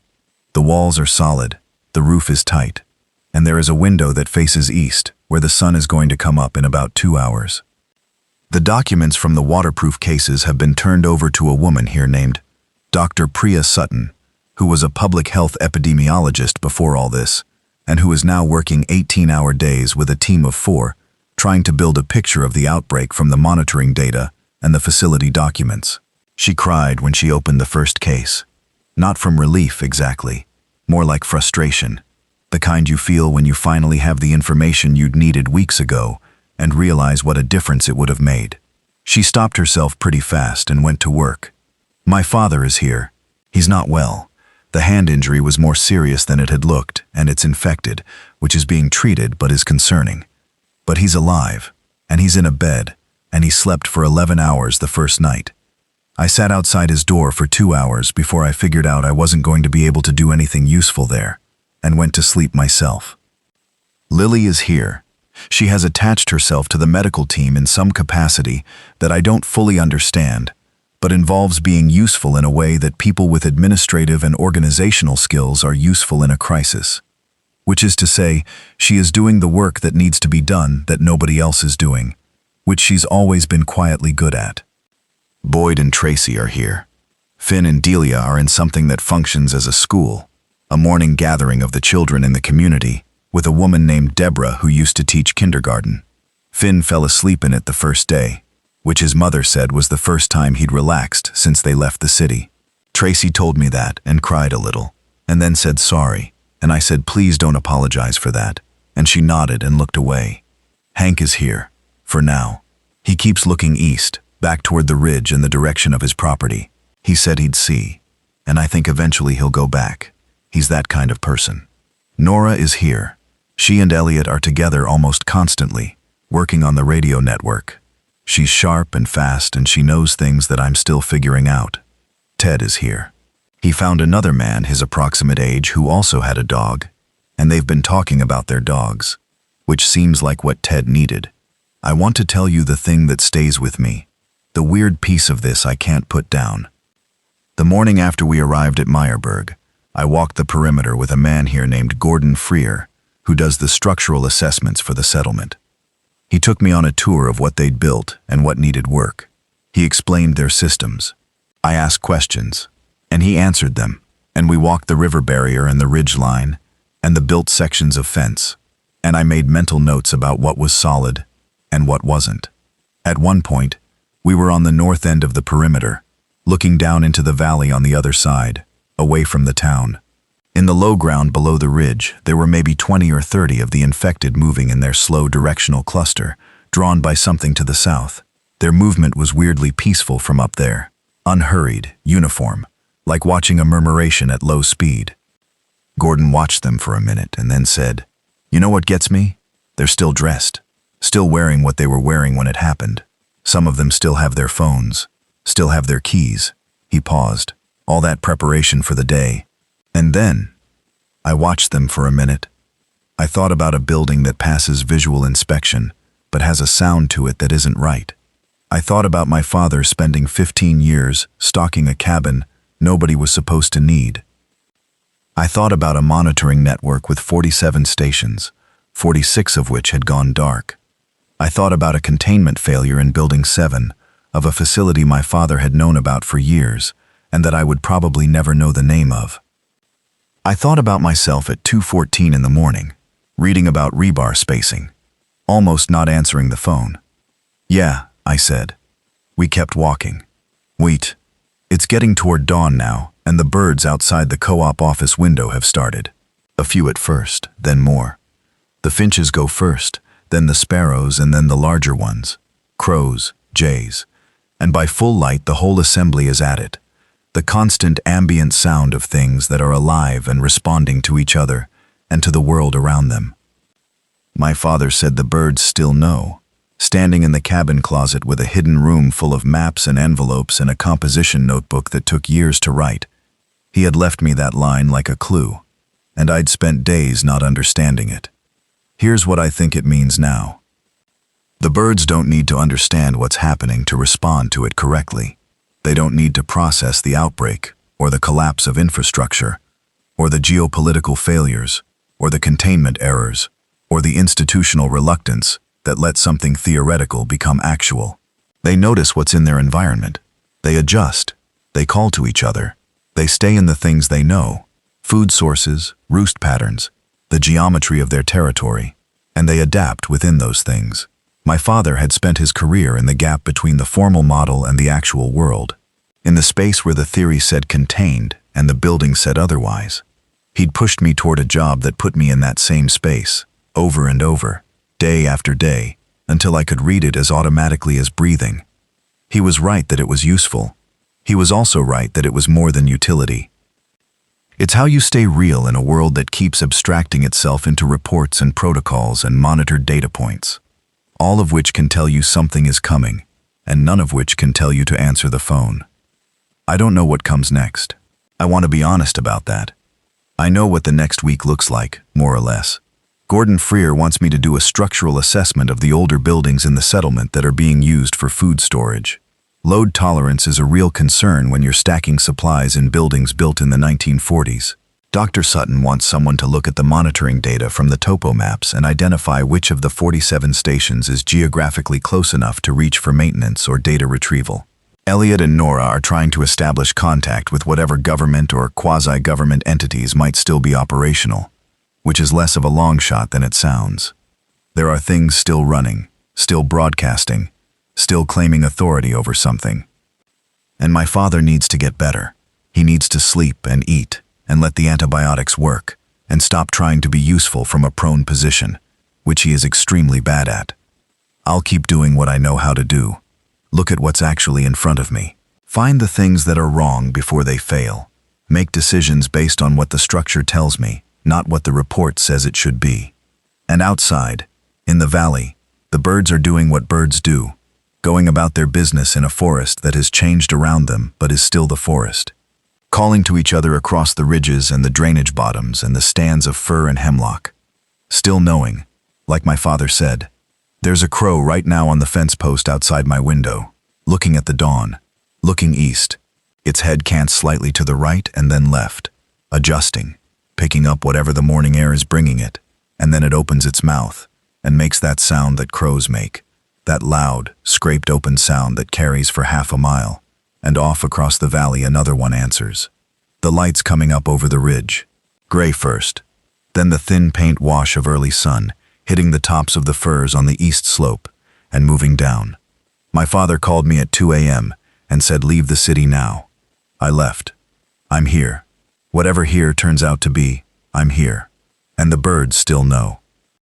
The walls are solid, the roof is tight, and there is a window that faces east where the sun is going to come up in about 2 hours. The documents from the waterproof cases have been turned over to a woman here named Dr. Priya Sutton, who was a public health epidemiologist before all this, and who is now working 18-hour days with a team of 4, trying to build a picture of the outbreak from the monitoring data and the facility documents. She cried when she opened the first case. Not from relief exactly, more like frustration, the kind you feel when you finally have the information you'd needed weeks ago and realize what a difference it would have made. She stopped herself pretty fast and went to work. My father is here. He's not well. The hand injury was more serious than it had looked, and it's infected, which is being treated but is concerning. But he's alive, and he's in a bed, and he slept for 11 hours the first night. I sat outside his door for 2 hours before I figured out I wasn't going to be able to do anything useful there, and went to sleep myself. Lily is here. She has attached herself to the medical team in some capacity that I don't fully understand, but involves being useful in a way that people with administrative and organizational skills are useful in a crisis. Which is to say, she is doing the work that needs to be done that nobody else is doing, which she's always been quietly good at. Boyd and Tracy are here. Finn and Delia are in something that functions as a school, a morning gathering of the children in the community, with a woman named Deborah who used to teach kindergarten. Finn fell asleep in it the first day, which his mother said was the first time he'd relaxed since they left the city. Tracy told me that and cried a little, and then said sorry, and I said please don't apologize for that, and she nodded and looked away. Hank is here, for now. He keeps looking east, back toward the ridge in the direction of his property. He said he'd see, and I think eventually he'll go back. He's that kind of person. Nora is here. She and Elliot are together almost constantly, working on the radio network. She's sharp and fast, and she knows things that I'm still figuring out. Ted is here. He found another man his approximate age who also had a dog, and they've been talking about their dogs, which seems like what Ted needed. I want to tell you the thing that stays with me, the weird piece of this I can't put down. The morning after we arrived at Meyerberg, I walked the perimeter with a man here named Gordon Freer, who does the structural assessments for the settlement. He took me on a tour of what they'd built and what needed work. He explained their systems. I asked questions, and he answered them, and we walked the river barrier and the ridge line, and the built sections of fence, and I made mental notes about what was solid and what wasn't. At one point, we were on the north end of the perimeter, looking down into the valley on the other side, away from the town. In the low ground below the ridge, there were maybe 20 or 30 of the infected moving in their slow directional cluster, drawn by something to the south. Their movement was weirdly peaceful from up there, unhurried, uniform, like watching a murmuration at low speed. Gordon watched them for a minute and then said, "You know what gets me? They're still dressed, still wearing what they were wearing when it happened. Some of them still have their phones, still have their keys." He paused. All that preparation for the day. And then, I watched them for a minute. I thought about a building that passes visual inspection, but has a sound to it that isn't right. I thought about my father spending 15 years stocking a cabin nobody was supposed to need. I thought about a monitoring network with 47 stations, 46 of which had gone dark. I thought about a containment failure in Building 7 of a facility my father had known about for years and that I would probably never know the name of. I thought about myself at 2:14 in the morning, reading about rebar spacing, almost not answering the phone. "Yeah," I said. We kept walking. "Wait. It's getting toward dawn now, and the birds outside the co-op office window have started. A few at first, then more. The finches go first, then the sparrows, and then the larger ones, crows, jays. And by full light the whole assembly is at it. The constant ambient sound of things that are alive and responding to each other and to the world around them." My father said the birds still know, standing in the cabin closet with a hidden room full of maps and envelopes and a composition notebook that took years to write. He had left me that line like a clue, and I'd spent days not understanding it. Here's what I think it means now. The birds don't need to understand what's happening to respond to it correctly. They don't need to process the outbreak, or the collapse of infrastructure, or the geopolitical failures, or the containment errors, or the institutional reluctance that let something theoretical become actual. They notice what's in their environment. They adjust. They call to each other. They stay in the things they know, food sources, roost patterns, the geometry of their territory, and they adapt within those things. My father had spent his career in the gap between the formal model and the actual world, in the space where the theory said contained and the building said otherwise. He'd pushed me toward a job that put me in that same space, over and over, day after day, until I could read it as automatically as breathing. He was right that it was useful. He was also right that it was more than utility. It's how you stay real in a world that keeps abstracting itself into reports and protocols and monitored data points, all of which can tell you something is coming, and none of which can tell you to answer the phone. I don't know what comes next. I want to be honest about that. I know what the next week looks like, more or less. Gordon Freer wants me to do a structural assessment of the older buildings in the settlement that are being used for food storage. Load tolerance is a real concern when you're stacking supplies in buildings built in the 1940s. Dr. Sutton wants someone to look at the monitoring data from the topo maps and identify which of the 47 stations is geographically close enough to reach for maintenance or data retrieval. Elliot and Nora are trying to establish contact with whatever government or quasi-government entities might still be operational, which is less of a long shot than it sounds. There are things still running, still broadcasting, still claiming authority over something. And my father needs to get better. He needs to sleep and eat and let the antibiotics work and stop trying to be useful from a prone position, which he is extremely bad at. I'll keep doing what I know how to do, Look at what's actually in front of me. Find the things that are wrong before they fail. Make decisions based on what the structure tells me, not what the report says it should be. And outside, in the valley, the birds are doing what birds do, going about their business in a forest that has changed around them but is still the forest. Calling to each other across the ridges and the drainage bottoms and the stands of fir and hemlock. Still knowing, like my father said, there's a crow right now on the fence post outside my window, looking at the dawn, looking east, its head cants slightly to the right and then left, adjusting, picking up whatever the morning air is bringing it, and then it opens its mouth and makes that sound that crows make, that loud, scraped open sound that carries for half a mile, and off across the valley another one answers. The lights coming up over the ridge, gray first, then the thin paint wash of early sun, hitting the tops of the firs on the east slope and moving down. My father called me at 2 a.m. and said, "Leave the city now." I left. I'm here. Whatever here turns out to be, I'm here. And the birds still know.